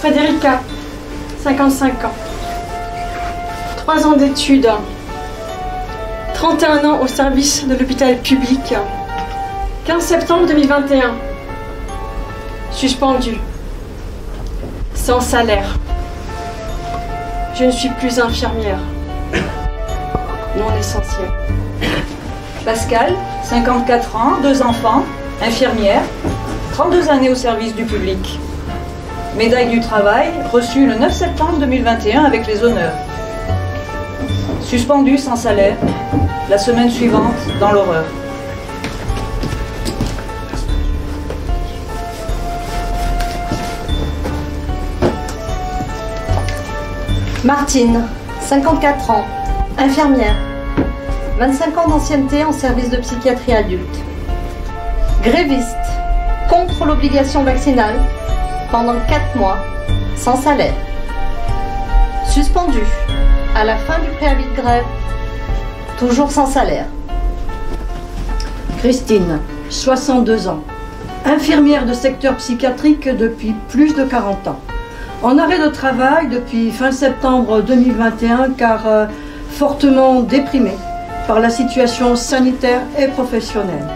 Frédérica, 55 ans. 3 ans d'études. 31 ans au service de l'hôpital public. 15 septembre 2021. Suspendue. Sans salaire. Je ne suis plus infirmière. Non essentielle. Pascal, 54 ans, 2 enfants, infirmière, 32 années au service du public. Médaille du travail, reçue le 9 septembre 2021 avec les honneurs. Suspendue sans salaire, la semaine suivante dans l'horreur. Martine, 54 ans, infirmière, 25 ans d'ancienneté en service de psychiatrie adulte. Gréviste, contre l'obligation vaccinale, pendant 4 mois, sans salaire. Suspendue, à la fin du préavis de grève, toujours sans salaire. Christine, 62 ans, infirmière de secteur psychiatrique depuis plus de 40 ans. En arrêt de travail depuis fin septembre 2021 car fortement déprimée par la situation sanitaire et professionnelle.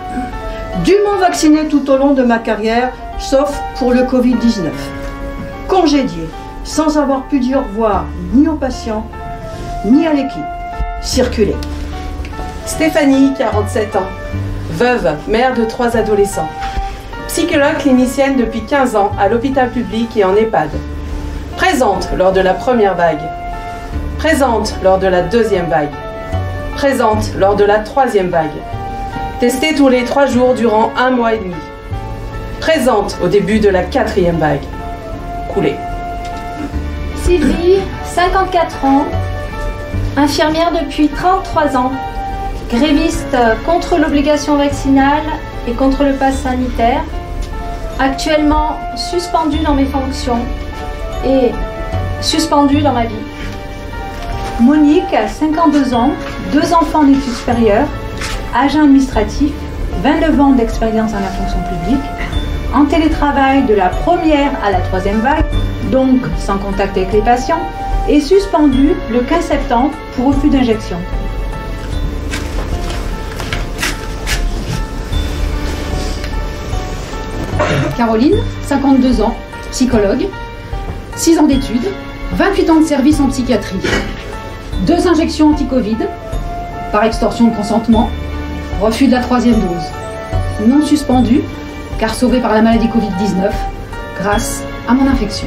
Dûment vaccinée tout au long de ma carrière, sauf pour le Covid-19. Congédiée, sans avoir pu dire au revoir ni aux patients, ni à l'équipe. Circuler. Stéphanie, 47 ans, veuve, mère de 3 adolescents. Psychologue clinicienne depuis 15 ans à l'hôpital public et en EHPAD. Présente lors de la première vague. Présente lors de la deuxième vague. Présente lors de la troisième vague. Testée tous les 3 jours durant 1 mois et demi. Présente au début de la 4e vague. Coulée. Sylvie, 54 ans, infirmière depuis 33 ans, gréviste contre l'obligation vaccinale et contre le pass sanitaire, actuellement suspendue dans mes fonctions et suspendue dans ma vie. Monique, 52 ans, 2 enfants d'études supérieures, agent administratif, 29 ans d'expérience dans la fonction publique, en télétravail de la première à la 3e vague, donc sans contact avec les patients, et suspendue le 15 septembre pour refus d'injection. Caroline, 52 ans, psychologue, 6 ans d'études, 28 ans de service en psychiatrie, 2 injections anti-Covid, par extorsion de consentement, refus de la 3e dose, non suspendue, car sauvée par la maladie Covid-19, grâce à mon infection.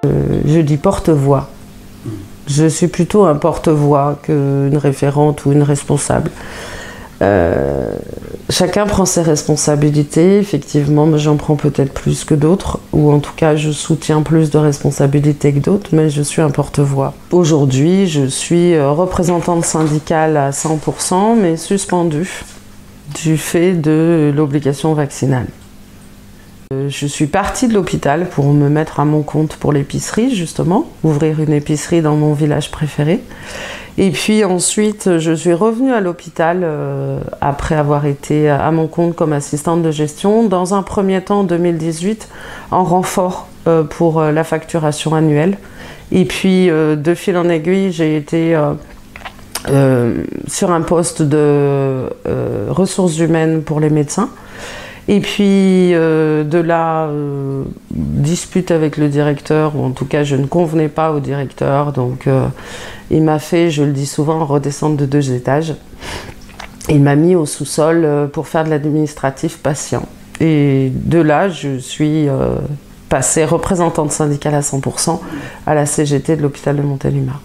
Je dis porte-voix. Je suis plutôt un porte-voix qu'une référente ou une responsable. Chacun prend ses responsabilités, effectivement, mais j'en prends peut-être plus que d'autres, ou en tout cas je soutiens plus de responsabilités que d'autres, mais je suis un porte-voix. Aujourd'hui, je suis représentante syndicale à 100%, mais suspendue du fait de l'obligation vaccinale. Je suis partie de l'hôpital pour me mettre à mon compte pour l'épicerie, justement, ouvrir une épicerie dans mon village préféré. Et puis ensuite, je suis revenue à l'hôpital après avoir été à mon compte comme assistante de gestion, dans un premier temps en 2018, en renfort pour la facturation annuelle. Et puis, de fil en aiguille, j'ai été sur un poste de ressources humaines pour les médecins. Et puis de là, dispute avec le directeur, ou en tout cas je ne convenais pas au directeur, donc il m'a fait, je le dis souvent, redescendre de 2 étages. Il m'a mis au sous-sol pour faire de l'administratif patient. Et de là, je suis passée représentante syndicale à 100% à la CGT de l'hôpital de Montélimar.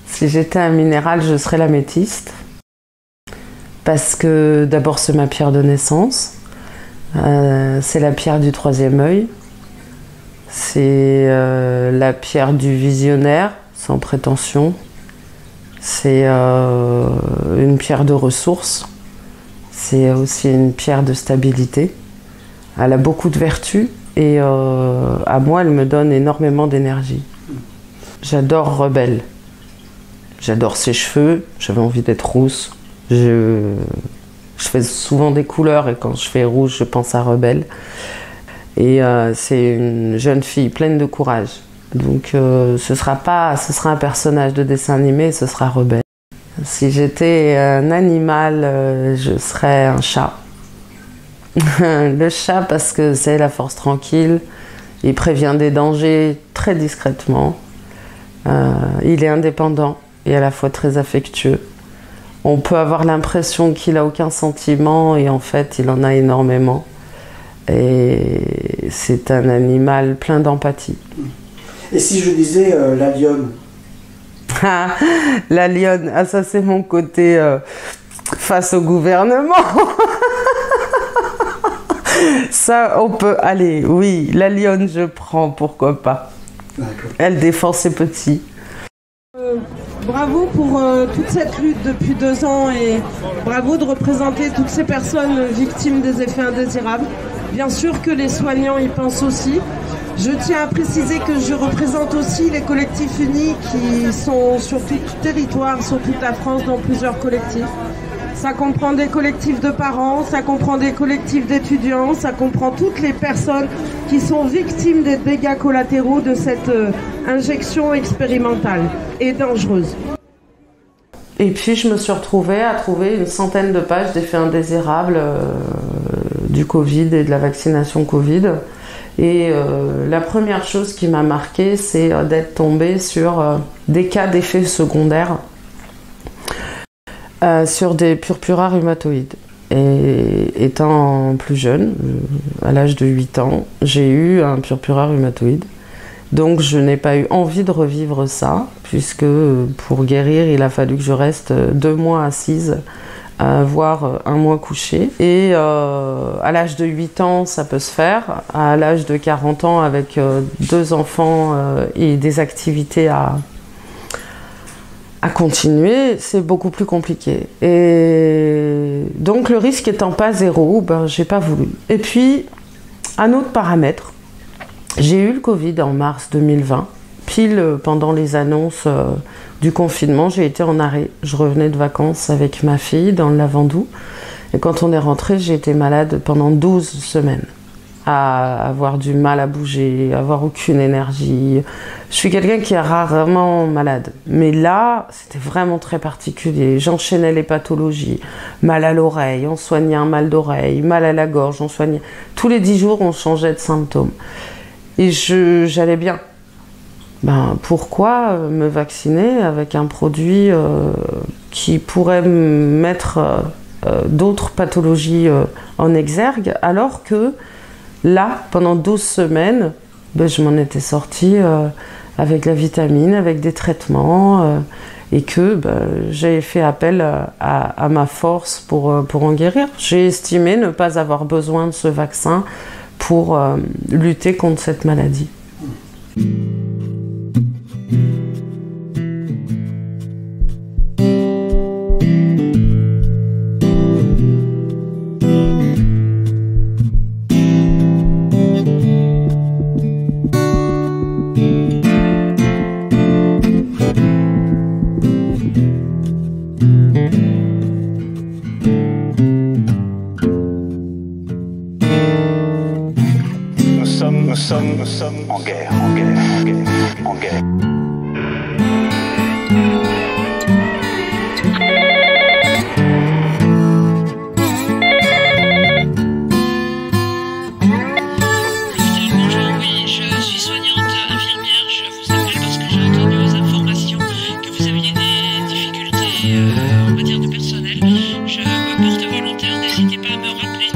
Si j'étais un minéral, je serais l'améthyste. Parce que d'abord c'est ma pierre de naissance, c'est la pierre du 3e œil, c'est la pierre du visionnaire, sans prétention, c'est une pierre de ressources, c'est aussi une pierre de stabilité. Elle a beaucoup de vertus et à moi elle me donne énormément d'énergie. J'adore Rebelle, j'adore ses cheveux, j'avais envie d'être rousse. Je fais souvent des couleurs et quand je fais rouge, je pense à Rebelle. Et c'est une jeune fille pleine de courage. Donc ce sera un personnage de dessin animé, ce sera Rebelle. Si j'étais un animal, je serais un chat. Le chat parce que c'est la force tranquille, il prévient des dangers très discrètement. Il est indépendant et à la fois très affectueux. On peut avoir l'impression qu'il n'a aucun sentiment et en fait il en a énormément. Et c'est un animal plein d'empathie. Et si je disais la lionne? La lionne, ah ça c'est mon côté face au gouvernement. Ça on peut, allez, oui, la lionne je prends, pourquoi pas. Elle défend ses petits. Bravo pour toute cette lutte depuis 2 ans et bravo de représenter toutes ces personnes victimes des effets indésirables. Bien sûr que les soignants y pensent aussi. Je tiens à préciser que je représente aussi les collectifs unis qui sont sur tout le territoire, sur toute la France, dans plusieurs collectifs. Ça comprend des collectifs de parents, ça comprend des collectifs d'étudiants, ça comprend toutes les personnes qui sont victimes des dégâts collatéraux de cette injection expérimentale et dangereuse. Et puis je me suis retrouvée à trouver une centaine de pages d'effets indésirables du Covid et de la vaccination Covid. Et la première chose qui m'a marquée, c'est d'être tombée sur des cas d'effets secondaires sur des purpura rhumatoïdes. Et étant plus jeune, à l'âge de 8 ans, j'ai eu un purpura rhumatoïde. Donc je n'ai pas eu envie de revivre ça, puisque pour guérir, il a fallu que je reste 2 mois assise, voire 1 mois couchée. Et à l'âge de 8 ans, ça peut se faire. À l'âge de 40 ans, avec 2 enfants et des activités à continuer, c'est beaucoup plus compliqué. Et donc le risque étant pas 0, ben, j'ai pas voulu. Et puis, un autre paramètre, j'ai eu le Covid en mars 2020, pile pendant les annonces du confinement, j'ai été en arrêt. Je revenais de vacances avec ma fille dans le Lavandou. Et quand on est rentré, j'ai été malade pendant 12 semaines. À avoir du mal à bouger, à avoir aucune énergie. Je suis quelqu'un qui est rarement malade. Mais là, c'était vraiment très particulier. J'enchaînais les pathologies. Mal à l'oreille, on soignait un mal d'oreille. Mal à la gorge, on soignait. Tous les 10 jours, on changeait de symptômes. Et j'allais bien. Ben, pourquoi me vacciner avec un produit qui pourrait mettre d'autres pathologies en exergue, alors que là, pendant 12 semaines, je m'en étais sortie avec la vitamine, avec des traitements, et que j'ai fait appel à ma force pour en guérir. J'ai estimé ne pas avoir besoin de ce vaccin pour lutter contre cette maladie. Nous sommes en guerre, en guerre, en guerre, en guerre. Bonjour, oui, je suis soignante infirmière. Je vous appelle parce que j'ai entendu aux informations que vous aviez des difficultés en matière de personnel. Je me porte volontaire, n'hésitez pas à me rappeler.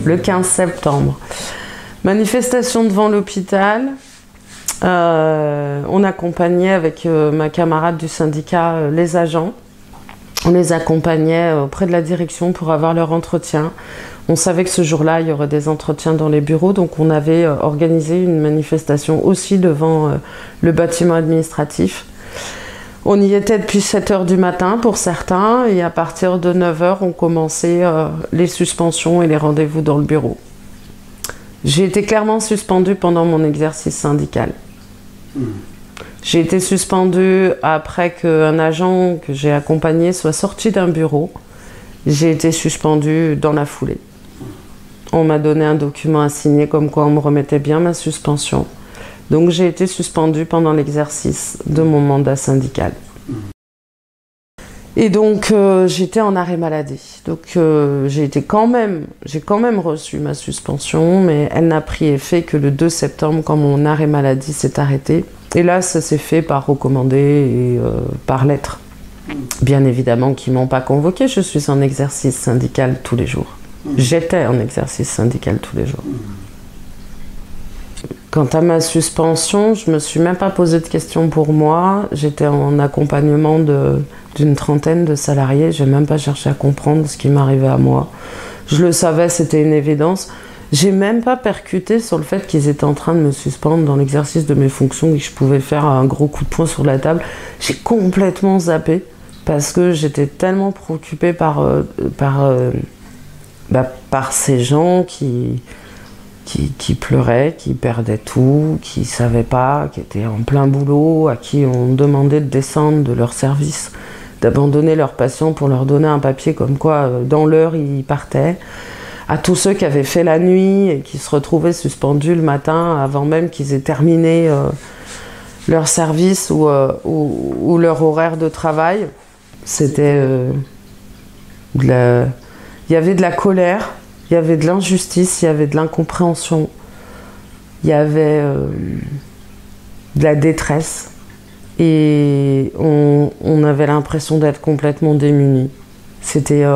Le 15 septembre. Manifestation devant l'hôpital. On accompagnait avec ma camarade du syndicat les agents. On les accompagnait auprès de la direction pour avoir leur entretien. On savait que ce jour-là, il y aurait des entretiens dans les bureaux, donc on avait organisé une manifestation aussi devant le bâtiment administratif. On y était depuis 7 h du matin pour certains, et à partir de 9 h, on commençait les suspensions et les rendez-vous dans le bureau. J'ai été clairement suspendue pendant mon exercice syndical. J'ai été suspendue après qu'un agent que j'ai accompagné soit sorti d'un bureau. J'ai été suspendue dans la foulée. On m'a donné un document à signer comme quoi on me remettait bien ma suspension. Donc j'ai été suspendue pendant l'exercice de mon mandat syndical. Et donc j'étais en arrêt maladie. Donc j'ai quand même reçu ma suspension, mais elle n'a pris effet que le 2 septembre quand mon arrêt maladie s'est arrêté. Et là ça s'est fait par recommandé et par lettre. Bien évidemment qu'ils ne m'ont pas convoqué, je suis en exercice syndical tous les jours. J'étais en exercice syndical tous les jours. Quant à ma suspension, je ne me suis même pas posé de questions pour moi. J'étais en accompagnement d'une trentaine de salariés. Je n'ai même pas cherché à comprendre ce qui m'arrivait à moi. Je le savais, c'était une évidence. J'ai même pas percuté sur le fait qu'ils étaient en train de me suspendre dans l'exercice de mes fonctions et que je pouvais faire un gros coup de poing sur la table. J'ai complètement zappé parce que j'étais tellement préoccupée par ces gens qui pleuraient, qui perdaient tout, qui ne savaient pas, qui étaient en plein boulot, à qui on demandait de descendre de leur service d'abandonner leurs patients pour leur donner un papier comme quoi, dans l'heure, ils partaient. À tous ceux qui avaient fait la nuit et qui se retrouvaient suspendus le matin avant même qu'ils aient terminé leur service ou leur horaire de travail. C'était il y avait de la colère, il y avait de l'injustice, il y avait de l'incompréhension, il y avait de la détresse et on avait l'impression d'être complètement démunis. C'était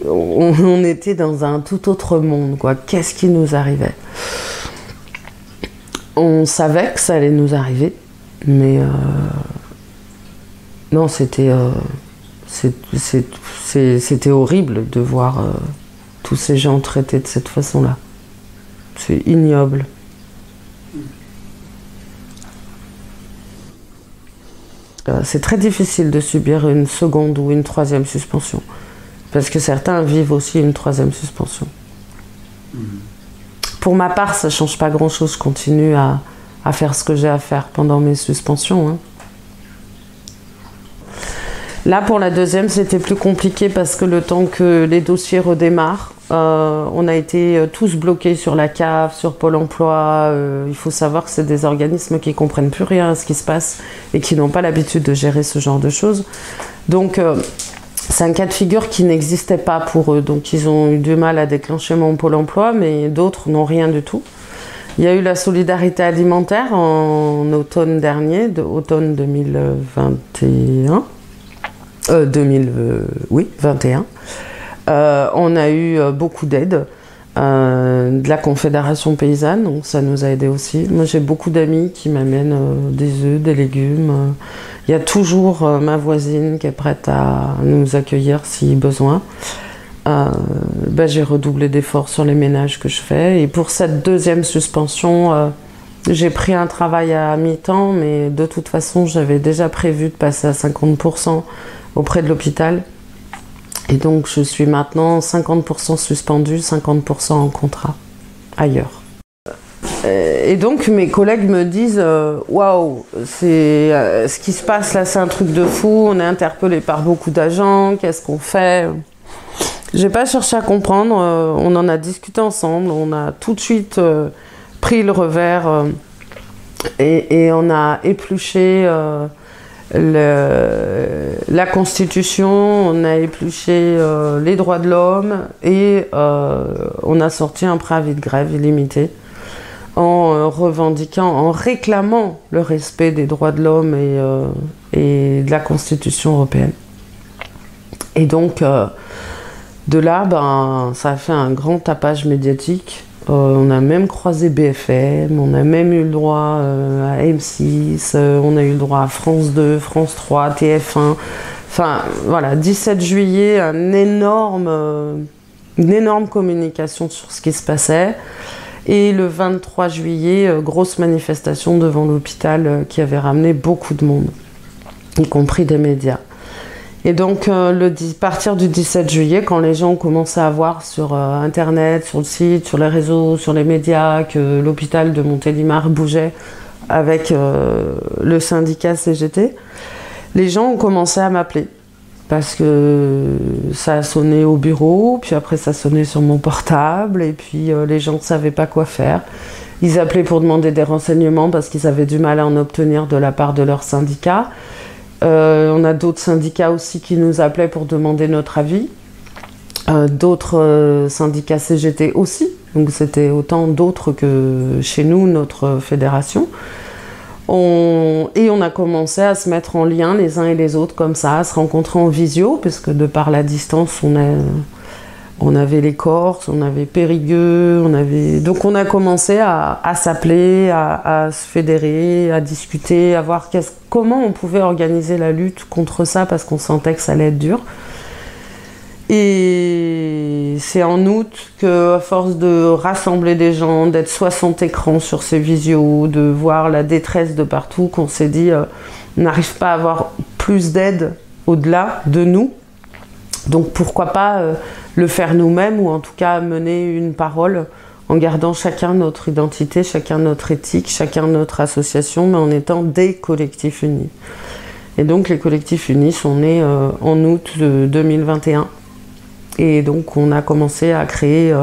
on était dans un tout autre monde, quoi. Qu'est-ce qui nous arrivait? On savait que ça allait nous arriver, mais non, c'était horrible de voir tous ces gens traités de cette façon-là. C'est ignoble. C'est très difficile de subir une seconde ou une troisième suspension. Parce que certains vivent aussi une troisième suspension. Pour ma part, ça ne change pas grand-chose. Je continue à faire ce que j'ai à faire pendant mes suspensions. Hein. Là, pour la deuxième, c'était plus compliqué parce que le temps que les dossiers redémarrent, on a été tous bloqués sur la CAF, sur Pôle emploi. Il faut savoir que c'est des organismes qui ne comprennent plus rien à ce qui se passe et qui n'ont pas l'habitude de gérer ce genre de choses. Donc, c'est un cas de figure qui n'existait pas pour eux. Donc, ils ont eu du mal à déclencher mon Pôle emploi, mais d'autres n'ont rien du tout. Il y a eu la solidarité alimentaire en automne dernier, automne 2021. 2021. On a eu beaucoup d'aide de la Confédération paysanne, donc ça nous a aidé aussi. Moi, j'ai beaucoup d'amis qui m'amènent des œufs, des légumes. Il y a toujours ma voisine qui est prête à nous accueillir si besoin. J'ai redoublé d'efforts sur les ménages que je fais. Et pour cette deuxième suspension, j'ai pris un travail à mi-temps, mais de toute façon, j'avais déjà prévu de passer à 50% auprès de l'hôpital. Et donc, je suis maintenant 50% suspendue, 50% en contrat, ailleurs. Et donc, mes collègues me disent « Waouh, ce qui se passe là, c'est un truc de fou, on est interpellé par beaucoup d'agents, qu'est-ce qu'on fait ?» J'ai pas cherché à comprendre, on en a discuté ensemble, on a tout de suite pris le revers et on a épluché la Constitution, on a épluché les droits de l'homme et on a sorti un préavis de grève illimité en revendiquant, en réclamant le respect des droits de l'homme et de la Constitution européenne. Et donc, de là, ça a fait un grand tapage médiatique. On a même croisé BFM, on a même eu le droit à M6, on a eu le droit à France 2, France 3, TF1. Enfin, voilà, 17 juillet, une énorme communication sur ce qui se passait. Et le 23 juillet, grosse manifestation devant l'hôpital qui avait ramené beaucoup de monde, y compris des médias. Et donc, à partir du 17 juillet, quand les gens ont commencé à voir sur Internet, sur le site, sur les réseaux, sur les médias, que l'hôpital de Montélimar bougeait avec le syndicat CGT, les gens ont commencé à m'appeler. Parce que ça a sonné au bureau, puis après ça sonnait sur mon portable, et puis les gens ne savaient pas quoi faire. Ils appelaient pour demander des renseignements parce qu'ils avaient du mal à en obtenir de la part de leur syndicat. On a d'autres syndicats aussi qui nous appelaient pour demander notre avis. D'autres syndicats CGT aussi, donc c'était autant d'autres que chez nous, notre fédération. Et on a commencé à se mettre en lien les uns et les autres comme ça, à se rencontrer en visio, parce que de par la distance, on avait les Corses, on avait Périgueux, donc on a commencé à s'appeler, à se fédérer, à discuter, à voir comment on pouvait organiser la lutte contre ça, parce qu'on sentait que ça allait être dur. Et c'est en août qu'à force de rassembler des gens, d'être 60 écrans sur ces visios, de voir la détresse de partout, qu'on s'est dit on n'arrive pas à avoir plus d'aide au-delà de nous. Donc pourquoi pas le faire nous-mêmes, ou en tout cas mener une parole en gardant chacun notre identité, chacun notre éthique, chacun notre association, mais en étant des collectifs unis. Et donc les collectifs unis sont nés en août 2021. Et donc on a commencé à créer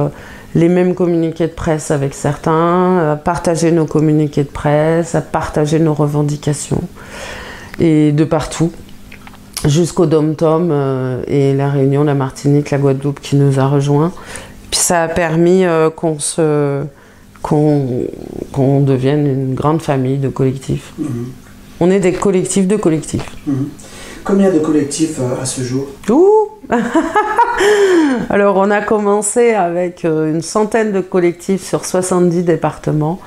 les mêmes communiqués de presse avec certains, à partager nos communiqués de presse, à partager nos revendications. Et de partout, jusqu'au Dom-Tom et la Réunion, la Martinique, la Guadeloupe qui nous a rejoints. Puis ça a permis qu'on devienne une grande famille de collectifs. On est des collectifs de collectifs. Combien de collectifs à ce jour? Alors on a commencé avec une centaine de collectifs sur 70 départements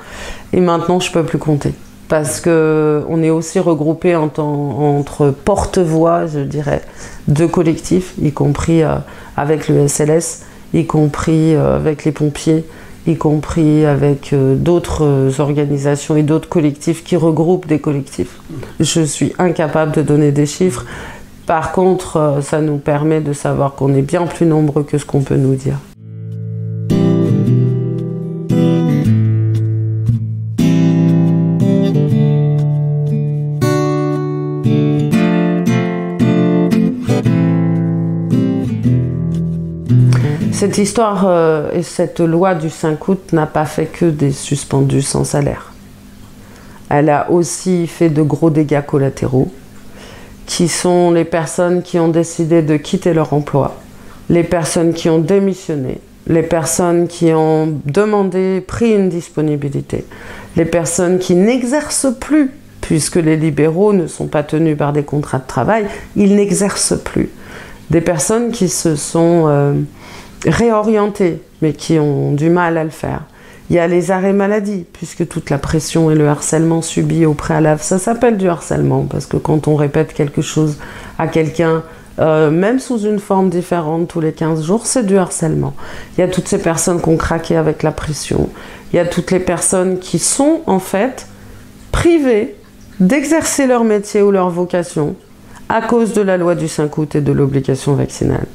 et maintenant je ne peux plus compter parce qu'on est aussi regroupés entre porte-voix, je dirais, de collectifs, y compris avec le SLS, y compris avec les pompiers, y compris avec d'autres organisations et d'autres collectifs qui regroupent des collectifs. Je suis incapable de donner des chiffres. Par contre, ça nous permet de savoir qu'on est bien plus nombreux que ce qu'on peut nous dire. Cette histoire et cette loi du 5 août n'a pas fait que des suspendus sans salaire. Elle a aussi fait de gros dégâts collatéraux, qui sont les personnes qui ont décidé de quitter leur emploi, les personnes qui ont démissionné, les personnes qui ont demandé, pris une disponibilité, les personnes qui n'exercent plus, puisque les libéraux ne sont pas tenus par des contrats de travail, ils n'exercent plus. Des personnes qui se sont réorientées, mais qui ont du mal à le faire. Il y a les arrêts maladie, puisque toute la pression et le harcèlement subi au préalable, ça s'appelle du harcèlement, parce que quand on répète quelque chose à quelqu'un, même sous une forme différente tous les 15 jours, c'est du harcèlement. Il y a toutes ces personnes qui ont craqué avec la pression. Il y a toutes les personnes qui sont en fait privées d'exercer leur métier ou leur vocation à cause de la loi du 5 août et de l'obligation vaccinale.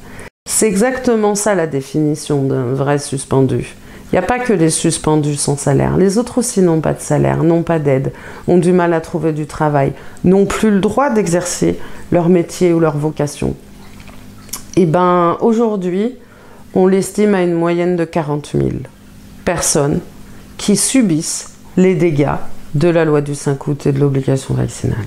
C'est exactement ça la définition d'un vrai suspendu. Il n'y a pas que les suspendus sans salaire. Les autres aussi n'ont pas de salaire, n'ont pas d'aide, ont du mal à trouver du travail, n'ont plus le droit d'exercer leur métier ou leur vocation. Et bien aujourd'hui, on l'estime à une moyenne de 40 000 personnes qui subissent les dégâts de la loi du 5 août et de l'obligation vaccinale.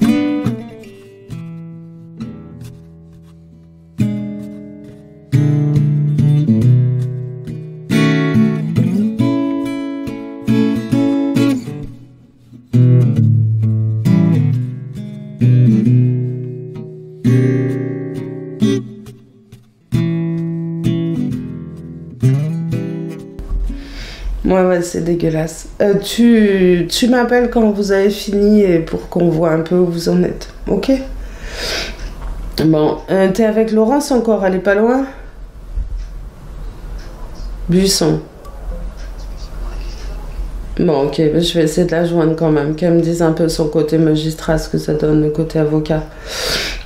Ouais, c'est dégueulasse. Tu m'appelles quand vous avez fini et pour qu'on voit un peu où vous en êtes, ok? Bon, t'es avec Laurence encore, elle est pas loin? Buisson. Bon, ok, je vais essayer de la joindre quand même, qu'elle me dise un peu son côté magistrat, ce que ça donne, le côté avocat.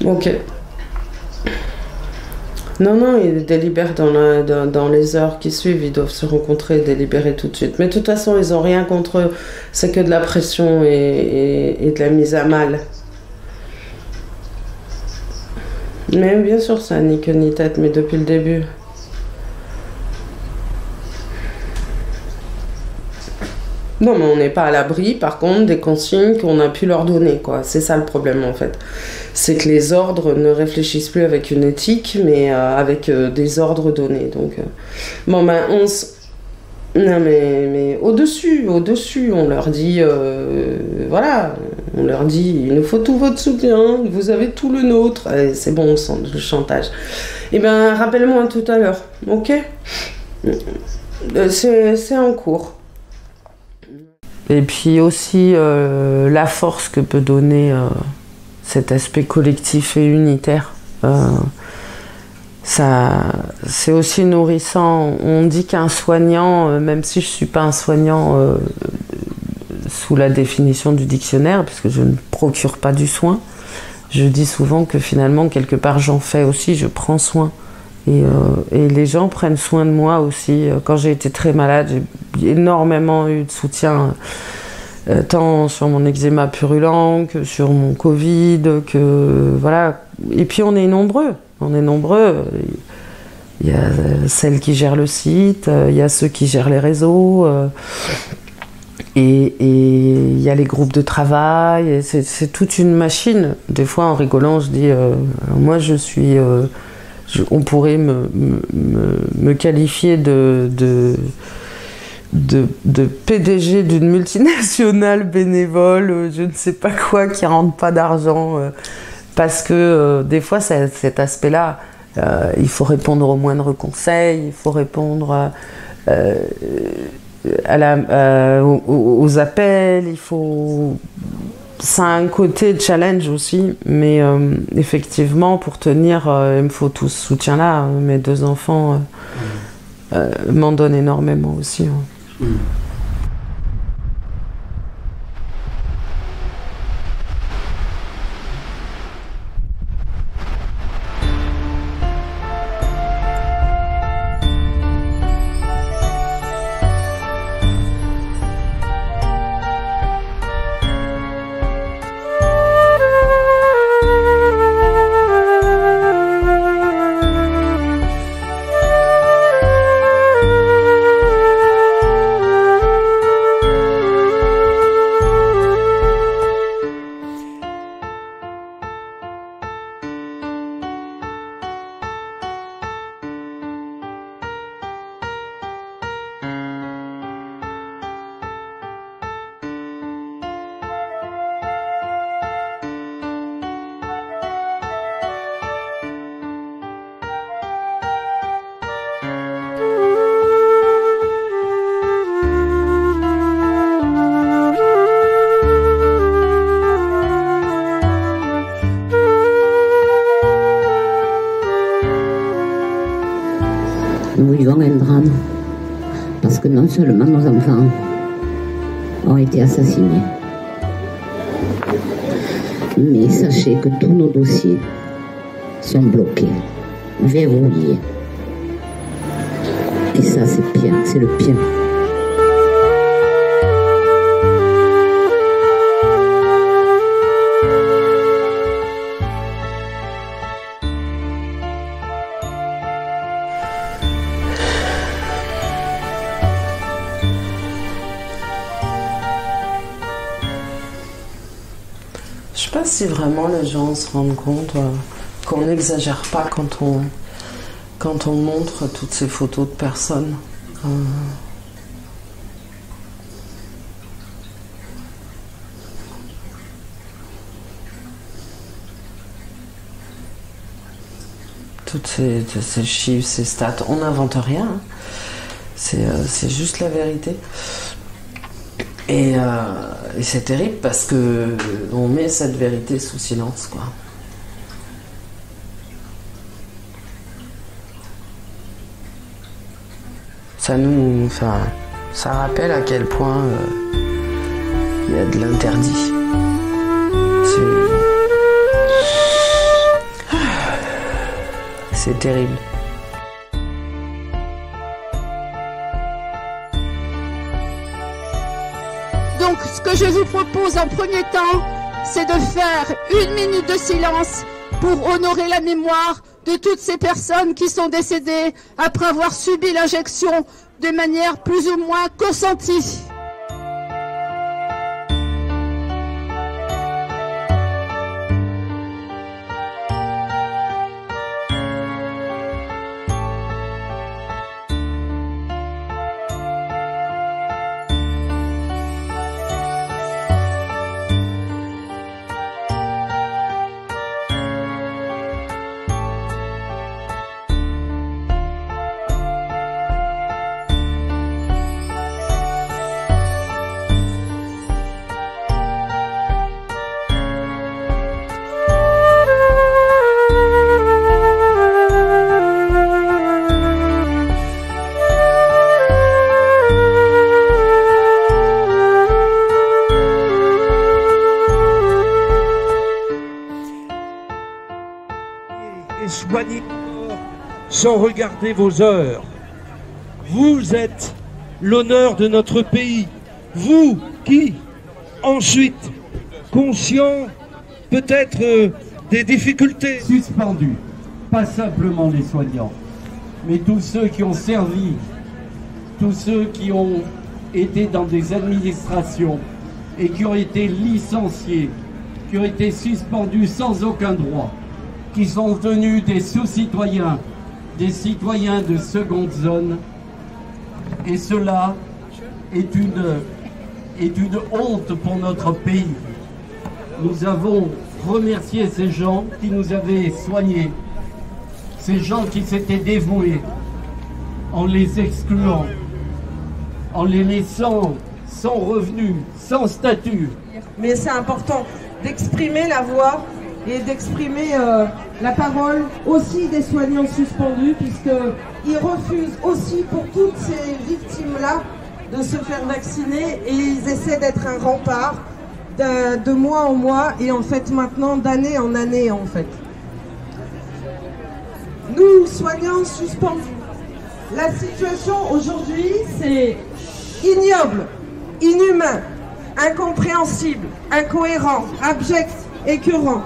Ok. Non, ils délibèrent dans les heures qui suivent, ils doivent se rencontrer et délibérer tout de suite. Mais de toute façon, ils n'ont rien contre eux, c'est que de la pression et de la mise à mal. Mais bien sûr, ça n'a ni queue ni tête, mais depuis le début. Non, mais on n'est pas à l'abri, par contre, des consignes qu'on a pu leur donner, quoi. C'est ça le problème, en fait. C'est que les ordres ne réfléchissent plus avec une éthique, mais avec des ordres donnés. Donc, bon, ben, non, mais au-dessus, on leur dit, voilà, on leur dit, il nous faut tout votre soutien, vous avez tout le nôtre. C'est bon, on sent le chantage. Eh ben, rappelle-moi tout à l'heure, ok? C'est en cours. Et puis aussi la force que peut donner cet aspect collectif et unitaire. C'est aussi nourrissant. On dit qu'un soignant, même si je ne suis pas un soignant sous la définition du dictionnaire, puisque je ne procure pas du soin, je dis souvent que finalement, quelque part, j'en fais aussi, je prends soin. Et les gens prennent soin de moi aussi. Quand j'ai été très malade, j'ai énormément eu de soutien tant sur mon eczéma purulent que sur mon Covid, que voilà. Et puis on est nombreux. Il y a celles qui gèrent le site, il y a ceux qui gèrent les réseaux, et il y a les groupes de travail. C'est toute une machine. Des fois, en rigolant, je dis moi, on pourrait me qualifier de PDG d'une multinationale bénévole, je ne sais pas quoi, qui rentre pas d'argent, parce que des fois, cet aspect-là. Il faut répondre aux moindres conseils, il faut répondre aux appels, ça a un côté challenge aussi, mais effectivement, pour tenir, il me faut tout ce soutien-là. Mes 2 enfants m'en donnent énormément aussi. Nous vivons un drame parce que non seulement nos enfants ont été assassinés, mais sachez que tous nos dossiers sont bloqués, verrouillés. Et ça, c'est pire, c'est le pire. Je sais pas si vraiment les gens se rendent compte qu'on n'exagère pas quand on montre toutes ces photos de personnes. Toutes ces chiffres, ces stats, on n'invente rien. Hein. C'est juste la vérité. Et c'est terrible parce que on met cette vérité sous silence, quoi. Ça rappelle à quel point il y a de l'interdit. C'est terrible. Donc, ce que je vous propose en premier temps, c'est de faire 1 minute de silence pour honorer la mémoire de toutes ces personnes qui sont décédées après avoir subi l'injection de manière plus ou moins consentie. Soignez sans regarder vos heures. Vous êtes l'honneur de notre pays. Vous qui, Ensuite, conscient peut-être des difficultés. Suspendus, pas simplement les soignants, mais tous ceux qui ont servi, tous ceux qui ont été dans des administrations et qui ont été licenciés, qui ont été suspendus sans aucun droit, qui sont devenus des sous-citoyens, des citoyens de seconde zone. Et cela est une honte pour notre pays. Nous avons remercié ces gens qui nous avaient soignés, ces gens qui s'étaient dévoués, en les excluant, en les laissant sans revenu, sans statut. Mais c'est important d'exprimer la voix et d'exprimer la parole aussi des soignants suspendus, puisqu'ils refusent aussi pour toutes ces victimes-là de se faire vacciner, et ils essaient d'être un rempart de mois en mois et en fait maintenant d'année en année en fait. Nous, soignants suspendus, la situation aujourd'hui c'est ignoble, inhumain, incompréhensible, incohérent, abject, écœurant.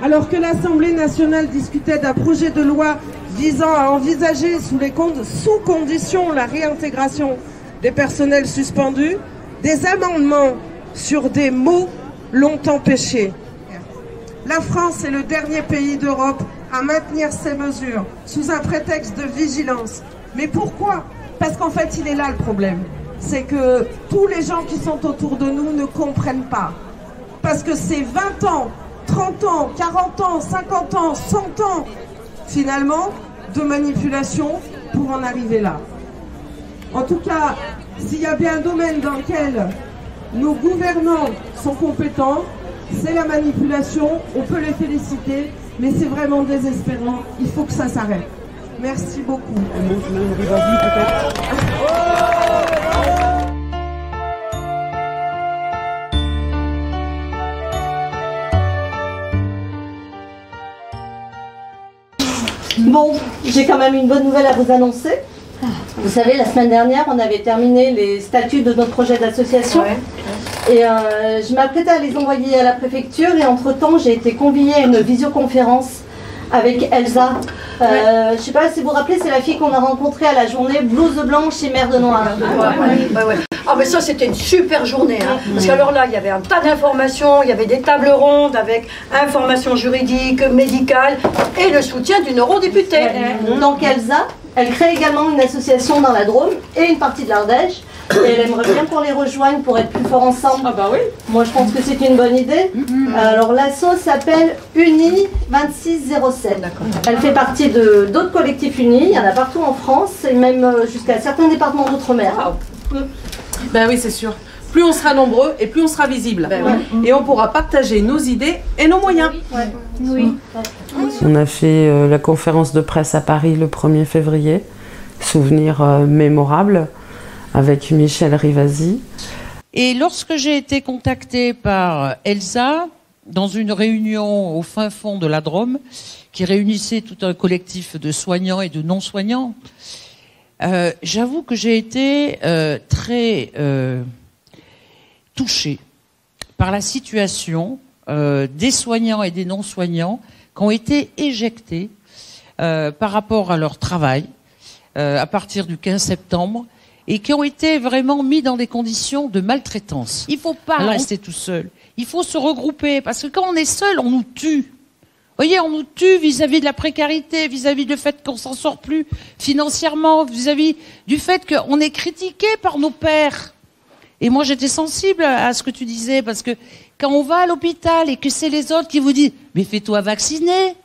Alors que l'Assemblée nationale discutait d'un projet de loi visant à envisager sous conditions la réintégration des personnels suspendus, des amendements sur des mots l'ont empêché. La France est le dernier pays d'Europe à maintenir ces mesures sous un prétexte de vigilance. Mais pourquoi? Parce qu'en fait, il est là le problème. C'est que tous les gens qui sont autour de nous ne comprennent pas. Parce que c'est 20 ans, 30 ans, 40 ans, 50 ans, 100 ans, finalement, de manipulation pour en arriver là. En tout cas, s'il y a bien un domaine dans lequel nos gouvernants sont compétents, c'est la manipulation. On peut les féliciter, mais c'est vraiment désespérant. Il faut que ça s'arrête. Merci beaucoup. Bon, j'ai quand même une bonne nouvelle à vous annoncer. Vous savez, la semaine dernière, on avait terminé les statuts de notre projet d'association. Ouais. Et je m'apprêtais à les envoyer à la préfecture. Et entre-temps, j'ai été conviée à une visioconférence avec Elsa. Je ne sais pas si vous vous rappelez, c'est la fille qu'on a rencontrée à la journée blouse blanche et mère de noir. Ouais. Ah mais ça c'était une super journée, hein. Parce qu'alors là il y avait un tas d'informations, il y avait des tables rondes avec informations juridiques, médicales et le soutien d'une eurodéputée. Donc Elsa, elle crée également une association dans la Drôme et une partie de l'Ardèche. Et elle aimerait bien qu'on les rejoigne pour être plus forts ensemble. Ah bah oui. Moi je pense que c'est une bonne idée. Alors l'asso s'appelle Uni 2607. Elle fait partie d'autres collectifs unis, il y en a partout en France et même jusqu'à certains départements d'outre-mer. Ben oui, c'est sûr. Plus on sera nombreux et plus on sera visible. Et on pourra partager nos idées et nos moyens. Oui. On a fait la conférence de presse à Paris le 1er février. Souvenir mémorable avec Michel Rivasi. Et lorsque j'ai été contactée par Elsa, dans une réunion au fin fond de la Drôme, qui réunissait tout un collectif de soignants et de non-soignants, j'avoue que j'ai été très touchée par la situation des soignants et des non-soignants qui ont été éjectés par rapport à leur travail à partir du 15 septembre et qui ont été vraiment mis dans des conditions de maltraitance. Il ne faut pas rester tout seul. Il faut se regrouper parce que quand on est seul, on nous tue. Vous voyez, on nous tue vis-à-vis de la précarité, vis-à-vis du fait qu'on s'en sort plus financièrement, vis-à-vis du fait qu'on est critiqué par nos pairs. Et moi, j'étais sensible à ce que tu disais, parce que quand on va à l'hôpital et que c'est les autres qui vous disent « Mais fais-toi vacciner.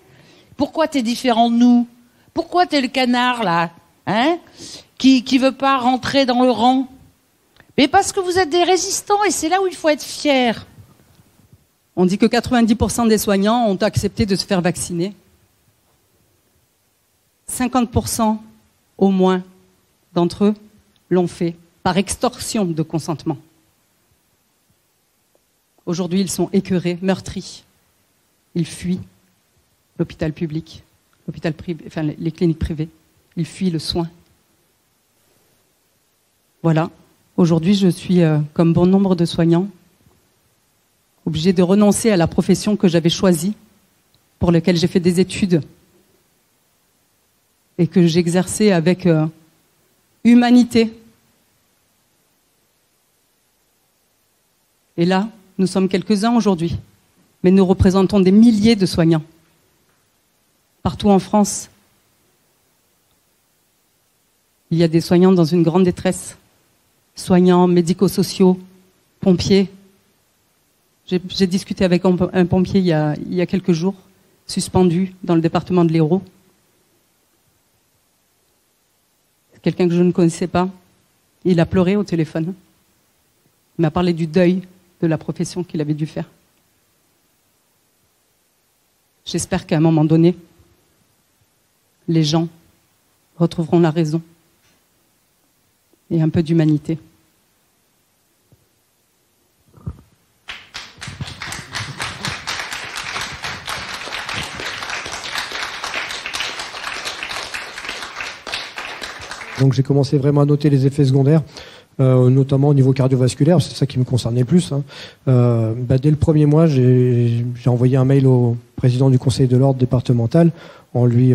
Pourquoi t'es différent de nous? Pourquoi t'es le canard, là, hein, qui veut pas rentrer dans le rang ?» Mais parce que vous êtes des résistants, et c'est là où il faut être fier. On dit que 90% des soignants ont accepté de se faire vacciner. 50% au moins d'entre eux l'ont fait par extorsion de consentement. Aujourd'hui, ils sont écœurés, meurtris. Ils fuient l'hôpital public, l'hôpital privé, enfin les cliniques privées. Ils fuient le soin. Voilà. Aujourd'hui, je suis, comme bon nombre de soignants, obligée de renoncer à la profession que j'avais choisie, pour laquelle j'ai fait des études et que j'exerçais avec humanité. Et là, nous sommes quelques-uns aujourd'hui, mais nous représentons des milliers de soignants partout en France. Il y a des soignants dans une grande détresse, soignants, médico-sociaux, pompiers. J'ai discuté avec un pompier il y a quelques jours, suspendu dans le département de l'Hérault. Quelqu'un que je ne connaissais pas. Il a pleuré au téléphone. Il m'a parlé du deuil de la profession qu'il avait dû faire. J'espère qu'à un moment donné, les gens retrouveront la raison et un peu d'humanité. Donc j'ai commencé vraiment à noter les effets secondaires, notamment au niveau cardiovasculaire, c'est ça qui me concernait le plus. Dès le premier mois, j'ai envoyé un mail au président du conseil de l'ordre départemental en lui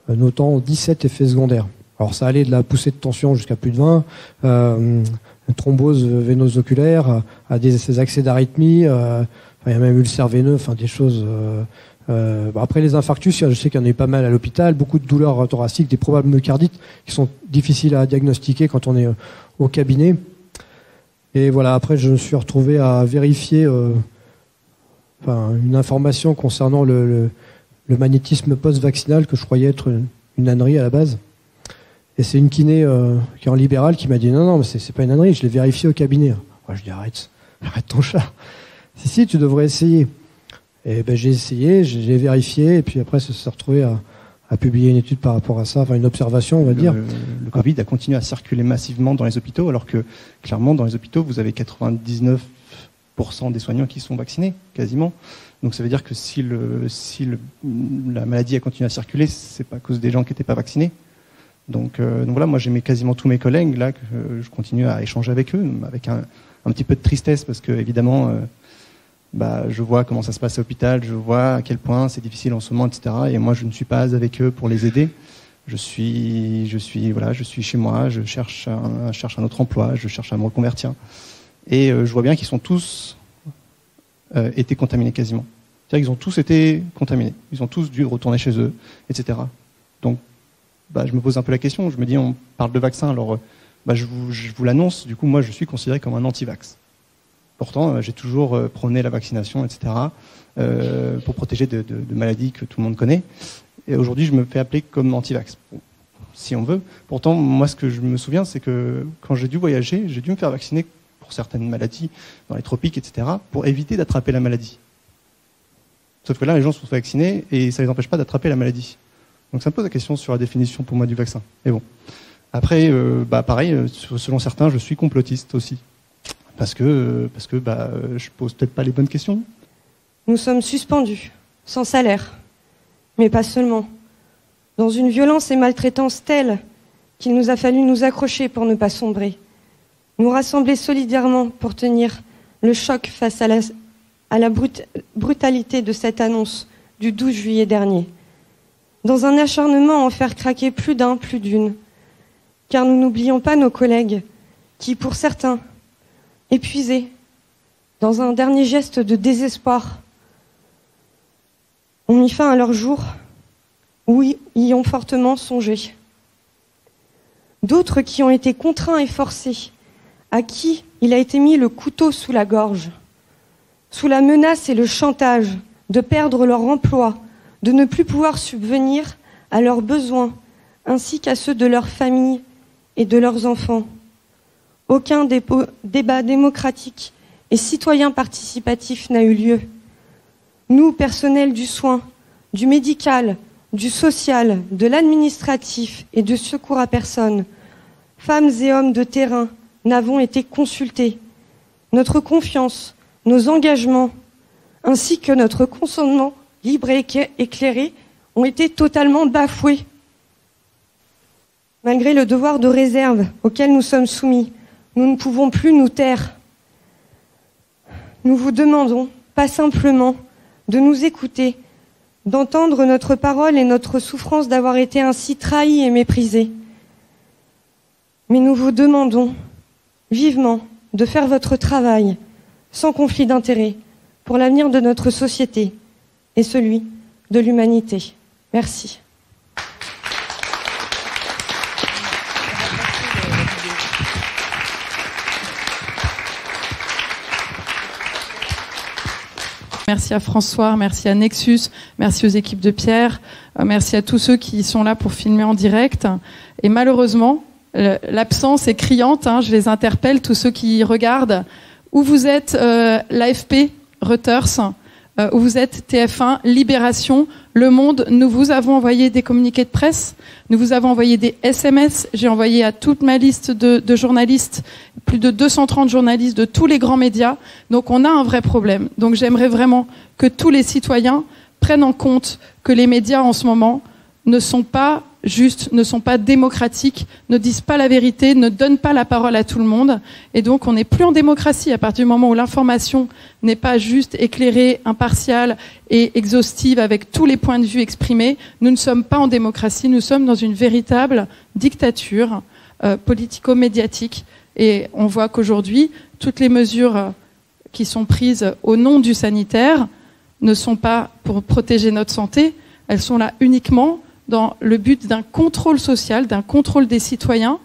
notant 17 effets secondaires. Alors ça allait de la poussée de tension jusqu'à plus de 20, thrombose veineuse oculaire, à des accès d'arythmie, il y a même ulcère veineux, des choses... après les infarctus, je sais qu'il y en a eu pas mal à l'hôpital, beaucoup de douleurs thoraciques, des probables myocardites qui sont difficiles à diagnostiquer quand on est au cabinet. Et voilà, après je me suis retrouvé à vérifier une information concernant le magnétisme post-vaccinal que je croyais être une ânerie à la base. Et c'est une kiné qui est en libéral qui m'a dit non, mais c'est pas une ânerie, je l'ai vérifié au cabinet. Ouais, je dis arrête ton chat. Si, tu devrais essayer. Et j'ai essayé, j'ai vérifié, et puis après, ça s'est retrouvé à publier une étude par rapport à ça, une observation, on va dire. Le Covid a continué à circuler massivement dans les hôpitaux, alors que, clairement, dans les hôpitaux, vous avez 99% des soignants qui sont vaccinés, quasiment. Donc ça veut dire que si la maladie a continué à circuler, c'est pas à cause des gens qui n'étaient pas vaccinés. Donc voilà, moi j'ai quasiment tous mes collègues, là, que je continue à échanger avec eux, avec un petit peu de tristesse, parce que, évidemment... je vois comment ça se passe à l'hôpital, je vois à quel point c'est difficile en ce moment, etc. Et moi, je ne suis pas avec eux pour les aider. Je suis chez moi, je cherche un autre emploi, je cherche à me reconvertir. Et je vois bien qu'ils sont tous été contaminés quasiment. C'est-à-dire qu'ils ont tous été contaminés. Ils ont tous dû retourner chez eux, etc. Donc, je me pose un peu la question. Je me dis, on parle de vaccin, alors je vous l'annonce. Du coup, moi, je suis considéré comme un anti-vax. Pourtant, j'ai toujours prôné la vaccination, etc., pour protéger de maladies que tout le monde connaît. Et aujourd'hui, je me fais appeler comme anti-vax, si on veut. Pourtant, moi, ce que je me souviens, c'est que quand j'ai dû voyager, j'ai dû me faire vacciner pour certaines maladies, dans les tropiques, etc., pour éviter d'attraper la maladie. Sauf que là, les gens se font vacciner et ça ne les empêche pas d'attraper la maladie. Donc ça me pose la question sur la définition pour moi du vaccin. Mais bon. Après, pareil, selon certains, je suis complotiste aussi. Parce que je pose peut-être pas les bonnes questions. Nous sommes suspendus, sans salaire, mais pas seulement, dans une violence et maltraitance telle qu'il nous a fallu nous accrocher pour ne pas sombrer, nous rassembler solidairement pour tenir le choc face à la brutalité de cette annonce du 12 juillet dernier, dans un acharnement à en faire craquer plus d'un, plus d'une, car nous n'oublions pas nos collègues qui, pour certains, épuisés, dans un dernier geste de désespoir, ont mis fin à leur jour ou y ont fortement songé. D'autres qui ont été contraints et forcés, à qui il a été mis le couteau sous la gorge, sous la menace et le chantage de perdre leur emploi, de ne plus pouvoir subvenir à leurs besoins, ainsi qu'à ceux de leurs familles et de leurs enfants. Aucun débat démocratique et citoyen participatif n'a eu lieu. Nous, personnels du soin, du médical, du social, de l'administratif et de secours à personne, femmes et hommes de terrain, n'avons été consultés. Notre confiance, nos engagements, ainsi que notre consentement libre et éclairé ont été totalement bafoués. Malgré le devoir de réserve auquel nous sommes soumis, nous ne pouvons plus nous taire. nous vous demandons, pas simplement de nous écouter, d'entendre notre parole et notre souffrance d'avoir été ainsi trahis et méprisés, mais nous vous demandons vivement de faire votre travail sans conflit d'intérêts pour l'avenir de notre société et celui de l'humanité. Merci. Merci à François, merci à Nexus, merci aux équipes de Pierre, merci à tous ceux qui sont là pour filmer en direct. Et malheureusement, l'absence est criante, je les interpelle, tous ceux qui regardent. Où vous êtes l'AFP, Reuters, où vous êtes TF1, Libération, Le Monde, nous vous avons envoyé des communiqués de presse, nous vous avons envoyé des SMS, j'ai envoyé à toute ma liste de journalistes, plus de 230 journalistes de tous les grands médias, donc on a un vrai problème. Donc j'aimerais vraiment que tous les citoyens prennent en compte que les médias en ce moment ne sont pas justes, ne sont pas démocratiques, ne disent pas la vérité, ne donnent pas la parole à tout le monde. Et donc on n'est plus en démocratie à partir du moment où l'information n'est pas juste, éclairée, impartiale et exhaustive avec tous les points de vue exprimés. Nous ne sommes pas en démocratie, nous sommes dans une véritable dictature politico-médiatique. Et on voit qu'aujourd'hui, toutes les mesures qui sont prises au nom du sanitaire ne sont pas pour protéger notre santé, elles sont là uniquement dans le but d'un contrôle social, d'un contrôle des citoyens,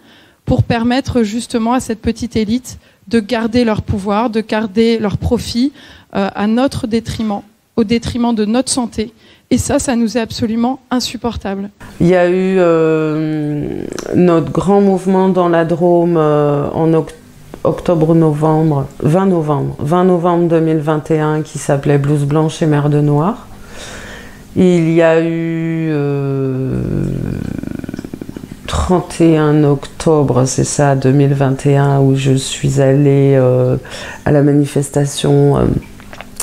pour permettre justement à cette petite élite de garder leur pouvoir, de garder leur profit à notre détriment, au détriment de notre santé. Et ça nous est absolument insupportable. Il y a eu notre grand mouvement dans la Drôme en octobre-novembre, 20 novembre 2021, qui s'appelait Blouse blanche et merde noire. Il y a eu 31 octobre, c'est ça, 2021, où je suis allée à la manifestation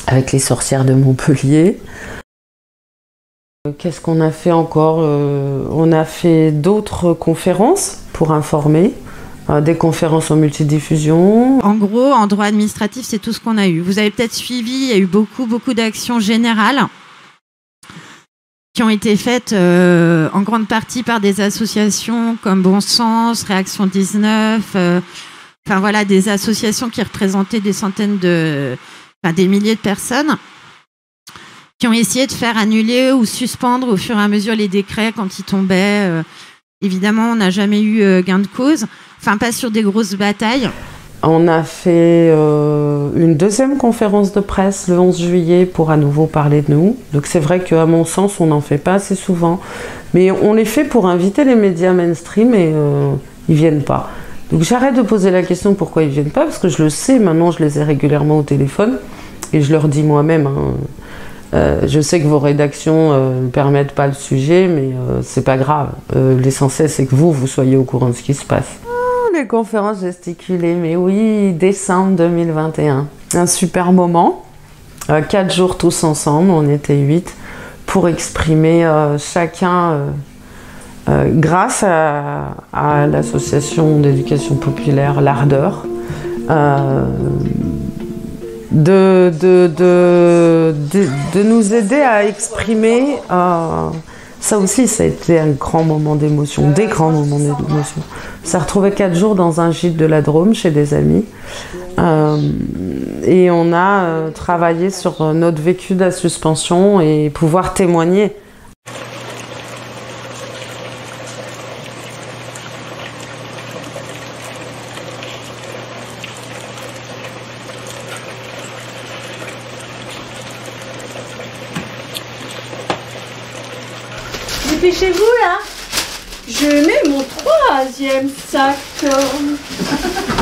avec les sorcières de Montpellier. Qu'est-ce qu'on a fait encore? On a fait d'autres conférences pour informer. Des conférences en multidiffusion. En gros, en droit administratif, c'est tout ce qu'on a eu. Vous avez peut-être suivi, il y a eu beaucoup d'actions générales qui ont été faites en grande partie par des associations comme Bon Sens, Réaction 19, enfin voilà, des associations qui représentaient des centaines des milliers de personnes, qui ont essayé de faire annuler ou suspendre au fur et à mesure les décrets quand ils tombaient. Évidemment, on n'a jamais eu gain de cause, enfin pas sur des grosses batailles. On a fait une deuxième conférence de presse le 11 juillet pour à nouveau parler de nous. Donc c'est vrai qu'à mon sens, on n'en fait pas assez souvent. Mais on les fait pour inviter les médias mainstream et ils ne viennent pas. Donc j'arrête de poser la question pourquoi ils ne viennent pas, parce que je le sais, maintenant je les ai régulièrement au téléphone et je leur dis moi-même. Je sais que vos rédactions ne permettent pas le sujet, mais c'est pas grave. L'essentiel, c'est que vous soyez au courant de ce qui se passe. Les conférences gesticulées, mais oui, décembre 2021. Un super moment. 4 jours tous ensemble, on était 8, pour exprimer chacun, grâce à l'association d'éducation populaire, l'Ardeur, de nous aider à exprimer. Ça aussi, ça a été un grand moment d'émotion, des grands moments d'émotion. On s'est retrouvés 4 jours dans un gîte de la Drôme chez des amis. Et on a travaillé sur notre vécu de la suspension et pouvoir témoigner. Dépêchez-vous là. Je mets mon 3e sac.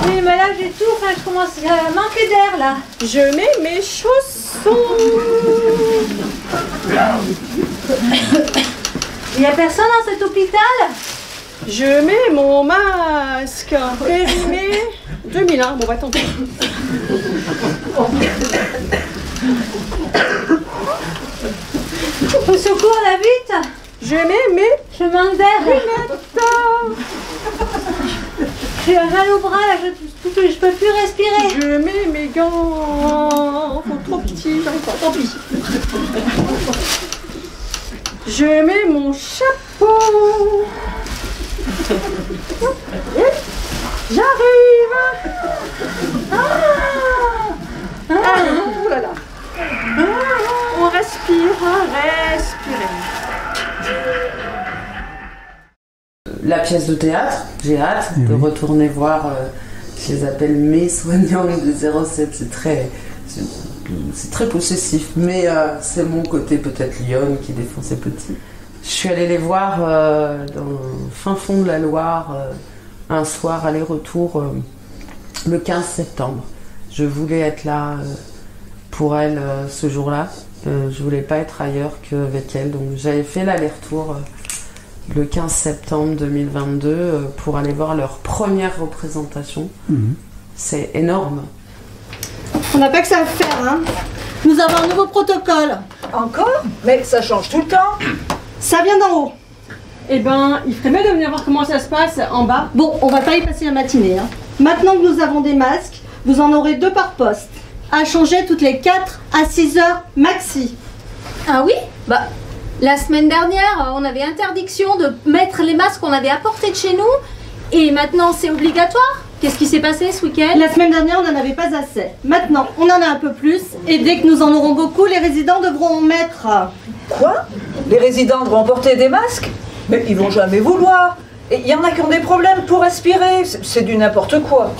Oui, mais là j'ai tout, enfin je commence à manquer d'air là. Je mets mes chaussons. Il n'y a personne dans cet hôpital? Je mets mon masque. Périmé 2001. Bon, bah tant pis. Au secours, la vite. Je mets mes... Je manque d'air. J'ai un mal au bras là, je... Je peux plus respirer. Je mets mes gants. Faut trop petit, tant pis. Je mets mon chapeau. J'arrive. Oh là là. On respire, respirer. La pièce de théâtre, j'ai hâte de retourner voir, je les appelle mes soignants de 07, c'est très possessif, mais c'est mon côté peut-être lionne qui défend ses petits. Je suis allée les voir dans le fin fond de la Loire, un soir aller-retour, le 15 septembre. Je voulais être là pour elle ce jour-là, je voulais pas être ailleurs qu'avec elle, donc j'avais fait l'aller-retour le 15 septembre 2022 pour aller voir leur première représentation. C'est énorme. On n'a pas que ça à faire, hein. Nous avons un nouveau protocole. Encore? Mais ça change tout le temps. Ça vient d'en haut. Eh ben, il ferait mieux de venir voir comment ça se passe en bas. Bon, on va pas y passer la matinée, hein. Maintenant que nous avons des masques, vous en aurez 2 par poste. À changer toutes les 4 à 6 heures maxi. Ah oui? Bah, la semaine dernière, on avait interdiction de mettre les masques qu'on avait apportés de chez nous. Et maintenant, c'est obligatoire. Qu'est-ce qui s'est passé ce week-end? La semaine dernière, on n'en avait pas assez. Maintenant, on en a un peu plus. Et dès que nous en aurons beaucoup, les résidents devront en mettre. Quoi? Les résidents devront porter des masques? Mais ils vont jamais vouloir. Et il y en a qui ont des problèmes pour respirer. C'est du n'importe quoi.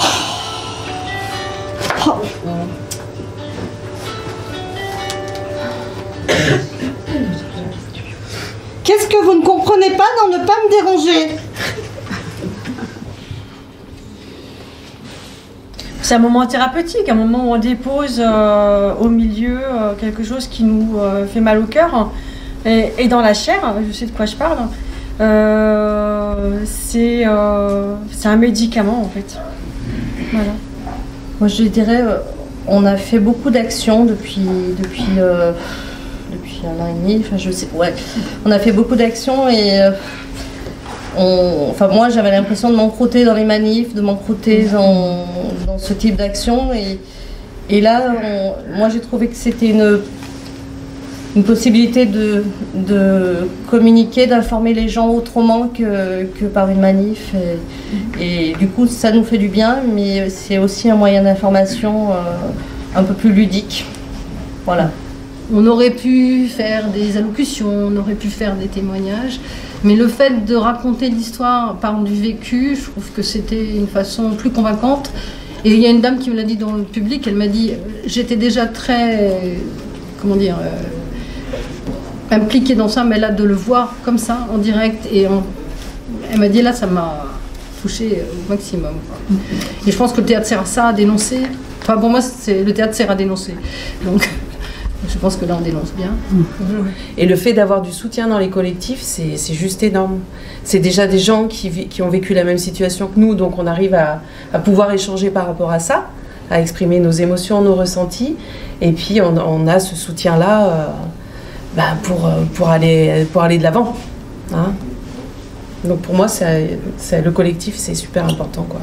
Oh. Qu'est-ce que vous ne comprenez pas dans ne pas me déranger? C'est un moment thérapeutique, un moment où on dépose au milieu quelque chose qui nous fait mal au cœur et dans la chair, je sais de quoi je parle. C'est un médicament en fait. Voilà. Moi je dirais, on a fait beaucoup d'actions depuis 1 an et demi, enfin je sais, ouais. On a fait beaucoup d'actions et enfin moi j'avais l'impression de m'encrouter dans les manifs, de m'encrouter dans ce type d'action et là moi j'ai trouvé que c'était une possibilité de communiquer, d'informer les gens autrement que par une manif et du coup ça nous fait du bien, mais c'est aussi un moyen d'information un peu plus ludique. Voilà. On aurait pu faire des allocutions, on aurait pu faire des témoignages, mais le fait de raconter l'histoire par du vécu, je trouve que c'était une façon plus convaincante. Et il y a une dame qui me l'a dit dans le public, elle m'a dit, j'étais déjà très, comment dire, impliquée dans ça, mais là de le voir comme ça, en direct, elle m'a dit là ça m'a touchée au maximum. Et je pense que le théâtre sert à ça, à dénoncer. Enfin pour moi, le théâtre sert à dénoncer. Donc je pense que là on dénonce bien. Et le fait d'avoir du soutien dans les collectifs, c'est juste énorme. C'est déjà des gens qui ont vécu la même situation que nous, donc on arrive à pouvoir échanger par rapport à ça, à exprimer nos émotions, nos ressentis, et puis on a ce soutien-là pour aller de l'avant. Hein. Donc pour moi, le collectif, c'est super important, quoi.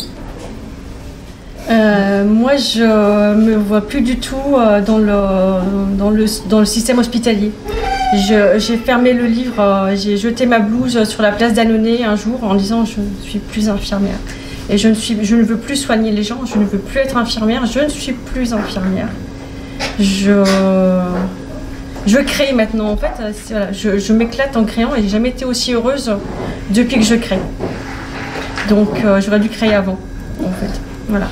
Moi, je me vois plus du tout dans le système hospitalier. J'ai fermé le livre, j'ai jeté ma blouse sur la place d'Annonay un jour en disant je ne suis plus infirmière. Et je ne veux plus soigner les gens, je ne veux plus être infirmière, je ne suis plus infirmière. Je crée maintenant, en fait, voilà, je m'éclate en créant et j'ai jamais été aussi heureuse depuis que je crée. Donc j'aurais dû créer avant, en fait. Voilà.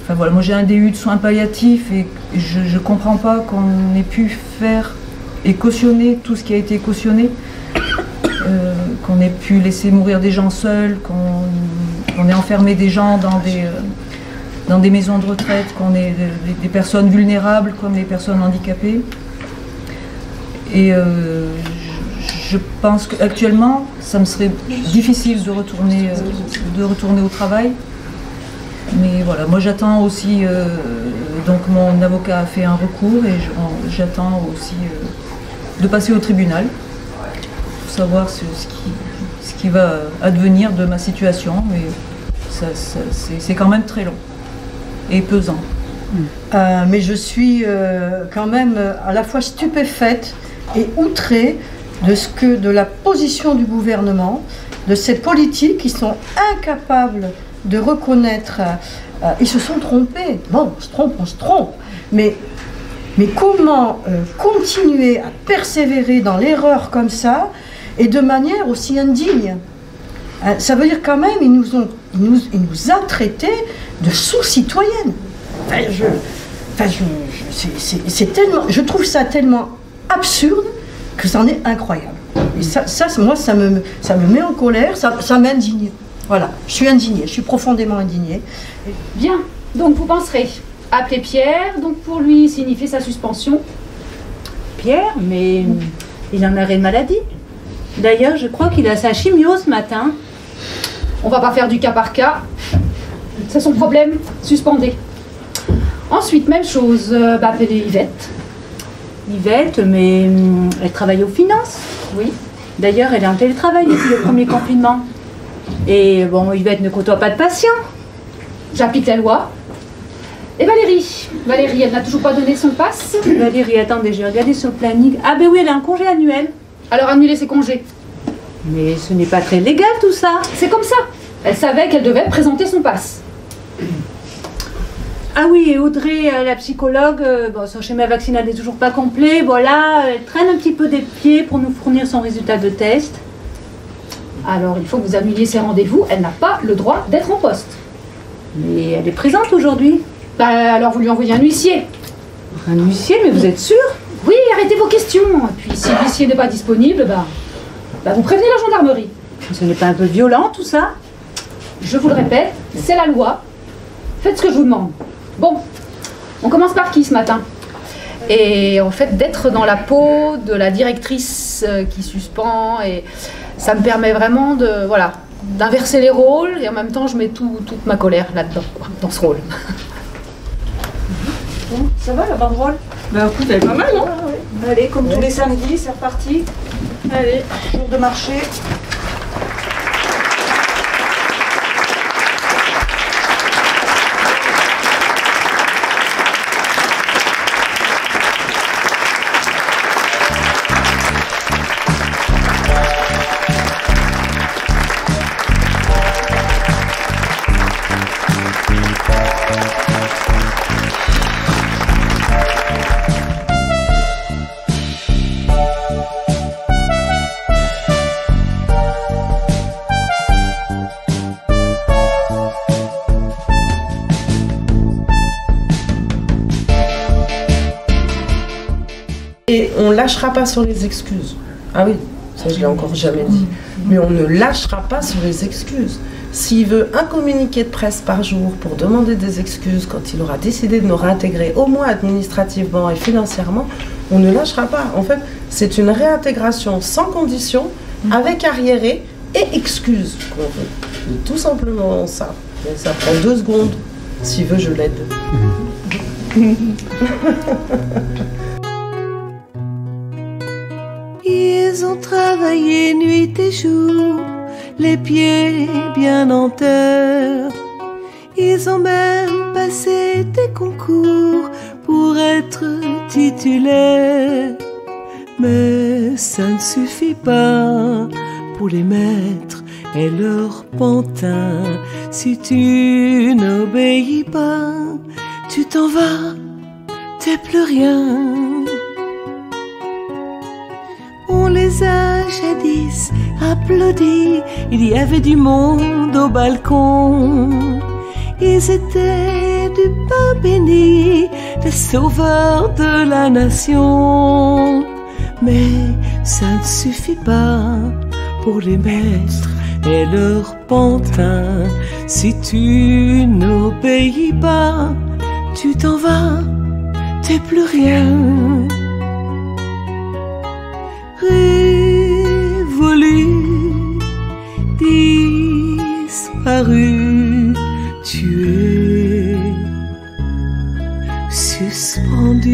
Enfin voilà, moi j'ai un DU de soins palliatifs et je comprends pas qu'on ait pu faire et cautionner tout ce qui a été cautionné, qu'on ait pu laisser mourir des gens seuls, qu'on ait enfermé des gens dans des maisons de retraite, qu'on ait des personnes vulnérables comme les personnes handicapées. Et je pense qu'actuellement, ça me serait difficile de retourner au travail. Mais voilà, moi j'attends aussi, donc mon avocat a fait un recours et j'attends aussi de passer au tribunal pour savoir ce qui va advenir de ma situation. Mais c'est quand même très long et pesant. Mais je suis quand même à la fois stupéfaite et outrée de la position du gouvernement, de ces politiques qui sont incapables de reconnaître. Ils se sont trompés. Bon, on se trompe. Mais comment continuer à persévérer dans l'erreur comme ça et de manière aussi indigne? Ça veut dire quand même, il nous a traités de sous-citoyennes. Je trouve ça tellement absurde que c'en est incroyable. Et ça moi, ça me met en colère, ça m'indigne. Voilà, je suis indignée, je suis profondément indignée. Bien, donc vous penserez appeler Pierre, donc pour lui signifier sa suspension. Pierre, mais il en arrêt de maladie. D'ailleurs, je crois qu'il a sa chimio ce matin. On va pas faire du cas par cas. C'est son problème, suspendez. Ensuite, même chose, appelez Yvette. Yvette, mais elle travaille aux finances. Oui. D'ailleurs, elle est en télétravail depuis le premier confinement. Et bon, Yvette ne côtoie pas de patients. J'applique la loi. Et Valérie, elle n'a toujours pas donné son passe. Valérie, attendez, j'ai regardé sur le planning. Ah ben oui, elle a un congé annuel. Alors annulez ses congés. Mais ce n'est pas très légal tout ça. C'est comme ça. Elle savait qu'elle devait présenter son passe. Ah oui, et Audrey, la psychologue, son schéma vaccinal n'est toujours pas complet. Voilà, elle traîne un petit peu des pieds pour nous fournir son résultat de test. Alors il faut que vous annuliez ses rendez-vous. Elle n'a pas le droit d'être en poste. Mais elle est présente aujourd'hui. Alors vous lui envoyez un huissier. Un huissier, mais vous êtes sûr? Oui, arrêtez vos questions. Et puis si l'huissier n'est pas disponible, vous prévenez la gendarmerie. Ce n'est pas un peu violent tout ça? Je vous le répète, c'est la loi. Faites ce que je vous demande. Bon, on commence par qui ce matin? Et en fait, d'être dans la peau de la directrice qui suspend, et ça me permet vraiment d'inverser les rôles, et en même temps, je mets toute ma colère là-dedans, dans ce rôle. Bon, ça va la banderole? Écoute, elle est pas mal, non? Allez, comme tous les samedis, c'est reparti. Allez, jour de marché. Et on lâchera pas sur les excuses. Ah oui, ça je l'ai encore jamais dit. Mais on ne lâchera pas sur les excuses. S'il veut un communiqué de presse par jour pour demander des excuses quand il aura décidé de nous réintégrer, au moins administrativement et financièrement, on ne lâchera pas. En fait, c'est une réintégration sans condition, avec arriéré et excuses qu'on veut. C'est tout simplement ça. Et ça prend 2 secondes. S'il veut, je l'aide. Ils ont travaillé nuit et jour, les pieds bien en terre. Ils ont même passé des concours pour être titulaires. Mais ça ne suffit pas pour les maîtres et leurs pantins. Si tu n'obéis pas, tu t'en vas, t'es plus rien. On les a jadis applaudis, il y avait du monde au balcon. Ils étaient du pain béni, les sauveurs de la nation. Mais ça ne suffit pas pour les maîtres et leurs pantins. Si tu n'obéis pas, tu t'en vas, t'es plus rien. Révolu, disparu, tué, suspendu.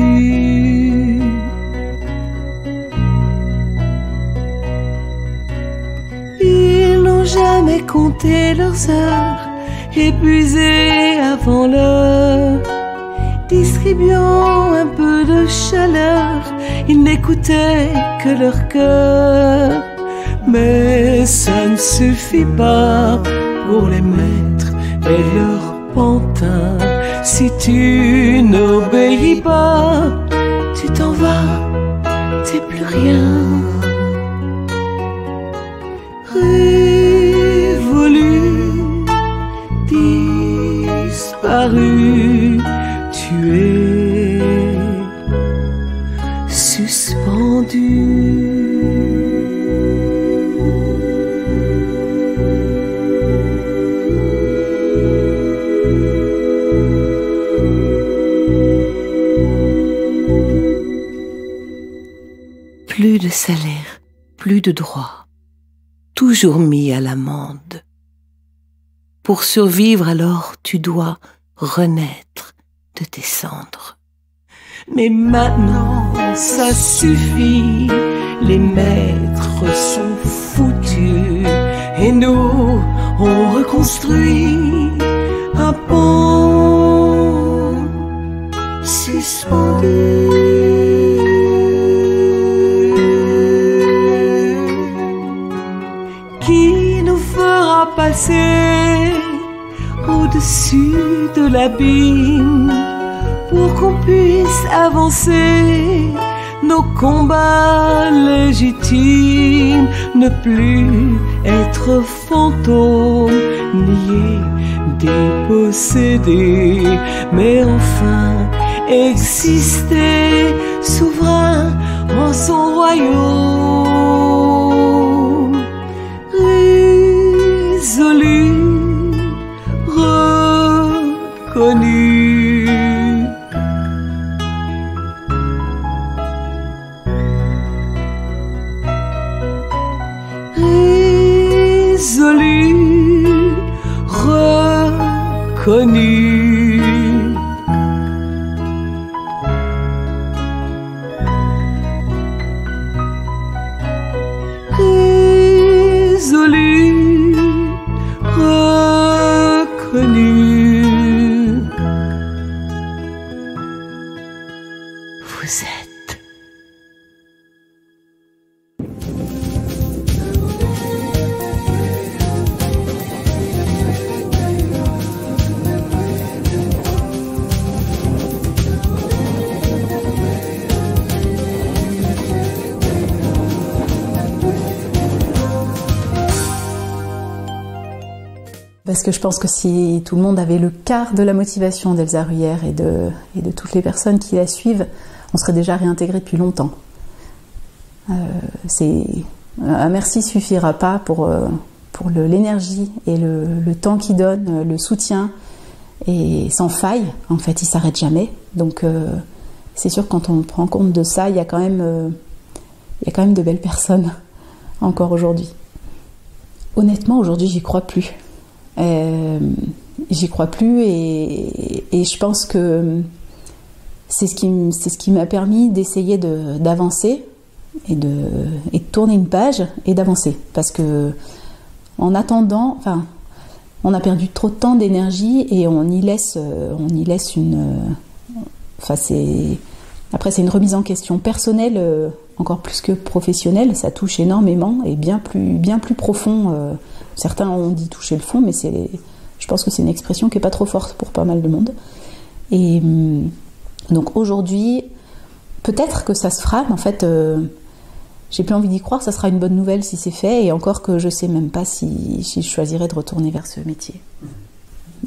Ils n'ont jamais compté leurs heures, épuisés avant l'heure, distribuant un peu de chaleur, ils n'écoutaient que leur cœur. Mais ça ne suffit pas pour les maîtres et leurs pantins. Si tu n'obéis pas, tu t'en vas, t'es plus rien. Révolu, disparu, tu es suspendu. Plus de salaire, plus de droits, toujours mis à l'amende. Pour survivre alors, tu dois renaître de tes cendres. Mais maintenant, ça suffit, les maîtres sont foutus, et nous, on reconstruit un pont suspendu. Qui nous fera passer au-dessus de l'abîme pour qu'on puisse avancer nos combats légitimes, ne plus être fantômes, niés, dépossédés, mais enfin exister souverain en son royaume. Résolu, reconnu. Résolu, reconnu. Résolu, reconnu. Vous êtes Parce que je pense que si tout le monde avait le quart de la motivation d'Elsa Ruyer et de toutes les personnes qui la suivent, on serait déjà réintégré depuis longtemps. Un merci suffira pas pour l'énergie et le temps qu'il donne, le soutien, et sans faille. En fait, il s'arrête jamais. Donc, c'est sûr, quand on prend compte de ça, il y a quand même de belles personnes encore aujourd'hui. Honnêtement, aujourd'hui, j'y crois plus. J'y crois plus et je pense que c'est ce qui m'a permis d'essayer d'avancer et de tourner une page et d'avancer, parce que en attendant, enfin, on a perdu trop de temps, d'énergie, et on y laisse une, enfin, après c'est une remise en question personnelle, encore plus que professionnelle. Ça touche énormément et bien plus profond. Certains ont dit toucher le fond, mais je pense que c'est une expression qui n'est pas trop forte pour pas mal de monde. Et donc aujourd'hui, peut-être que ça se fera, mais en fait, j'ai plus envie d'y croire. Ça sera une bonne nouvelle si c'est fait, et encore que je sais même pas si je choisirais de retourner vers ce métier.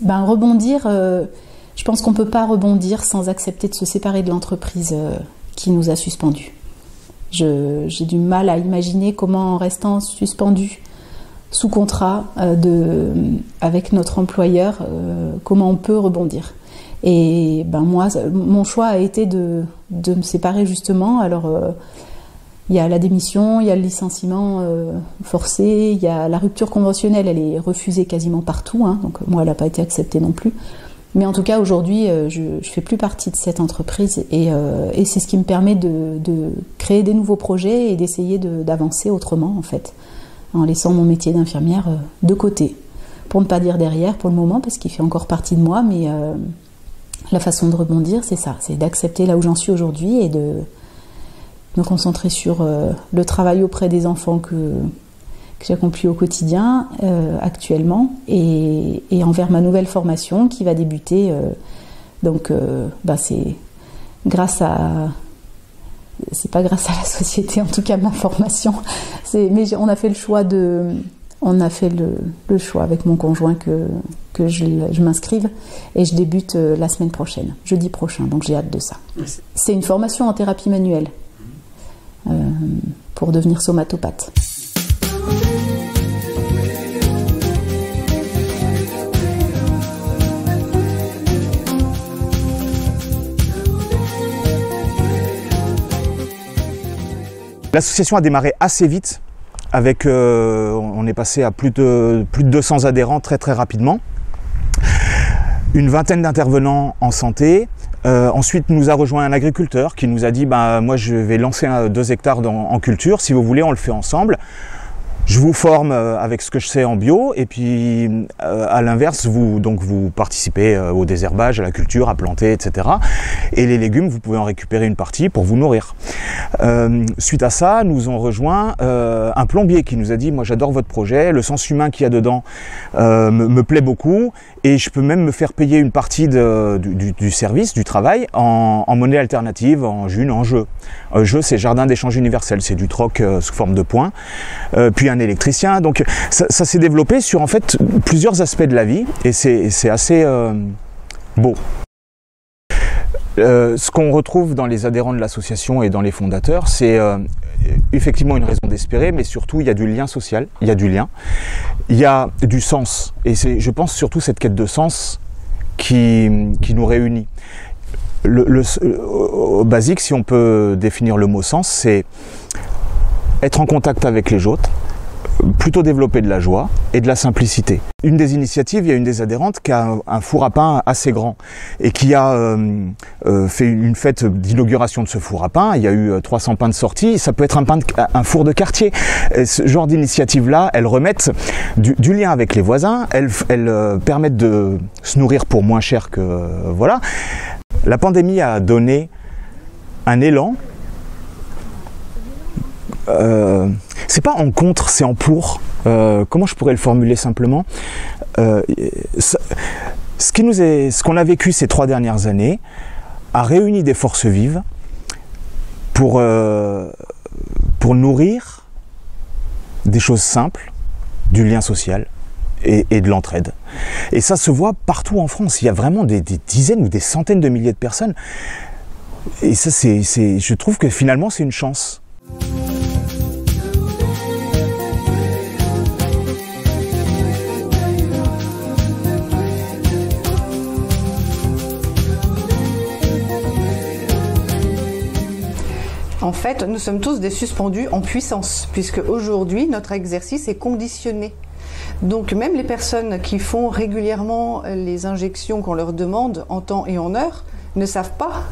Ben, rebondir, je pense qu'on peut pas rebondir sans accepter de se séparer de l'entreprise qui nous a suspendus. J'ai du mal à imaginer comment, en restant suspendu sous contrat avec notre employeur, comment on peut rebondir. Et ben moi, mon choix a été de me séparer justement. Alors, il y a la démission, il y a le licenciement forcé, il y a la rupture conventionnelle, elle est refusée quasiment partout, hein, donc moi, elle n'a pas été acceptée non plus. Mais en tout cas, aujourd'hui, je ne fais plus partie de cette entreprise, et c'est ce qui me permet de créer des nouveaux projets et d'essayer d'avancer autrement, en fait, en laissant mon métier d'infirmière de côté, pour ne pas dire derrière pour le moment, parce qu'il fait encore partie de moi, mais la façon de rebondir, c'est ça, c'est d'accepter là où j'en suis aujourd'hui et de me concentrer sur le travail auprès des enfants que j'accomplis au quotidien actuellement et envers ma nouvelle formation qui va débuter. C'est grâce à... C'est pas grâce à la société, en tout cas ma formation. Mais on a fait le choix le choix avec mon conjoint que je m'inscrive et je débute la semaine prochaine, jeudi prochain, donc j'ai hâte de ça. C'est une formation en thérapie manuelle pour devenir somatopathe. L'association a démarré assez vite, avec, on est passé à plus de 200 adhérents très très rapidement, une vingtaine d'intervenants en santé. Ensuite nous a rejoint un agriculteur qui nous a dit moi je vais lancer 2 hectares en culture, si vous voulez on le fait ensemble. Je vous forme avec ce que je sais en bio et puis à l'inverse vous participez au désherbage, à la culture, à planter, etc. Et les légumes, vous pouvez en récupérer une partie pour vous nourrir. Suite à ça, nous ont rejoint un plombier qui nous a dit moi j'adore votre projet, le sens humain qu'il y a dedans me plaît beaucoup et je peux même me faire payer une partie du service, du travail en monnaie alternative, en jus, en jeu. Jeu, c'est jardin d'échange universel, c'est du troc sous forme de points. Puis un électricien, donc ça s'est développé sur en fait plusieurs aspects de la vie et c'est assez beau. Ce qu'on retrouve dans les adhérents de l'association et dans les fondateurs, c'est effectivement une raison d'espérer, mais surtout il y a du lien social, il y a du lien, il y a du sens et c'est, je pense, surtout cette quête de sens qui nous réunit. Au basique, si on peut définir le mot sens, c'est être en contact avec les autres, plutôt développer de la joie et de la simplicité. Une des initiatives, il y a une des adhérentes qui a un four à pain assez grand et qui a fait une fête d'inauguration de ce four à pain. Il y a eu 300 pains de sortie. Ça peut être un four de quartier. Et ce genre d'initiative-là, elles remettent du lien avec les voisins. Elles permettent de se nourrir pour moins cher que... voilà. La pandémie a donné un élan. C'est pas en contre, c'est en pour. Comment je pourrais le formuler simplement? Ce qu'on a vécu ces 3 dernières années a réuni des forces vives pour nourrir des choses simples, du lien social et de l'entraide. Et ça se voit partout en France. Il y a vraiment des dizaines ou des centaines de milliers de personnes. Et ça, je trouve que finalement, c'est une chance. En fait, nous sommes tous des suspendus en puissance, puisque aujourd'hui, notre exercice est conditionné. Donc même les personnes qui font régulièrement les injections qu'on leur demande en temps et en heure ne savent pas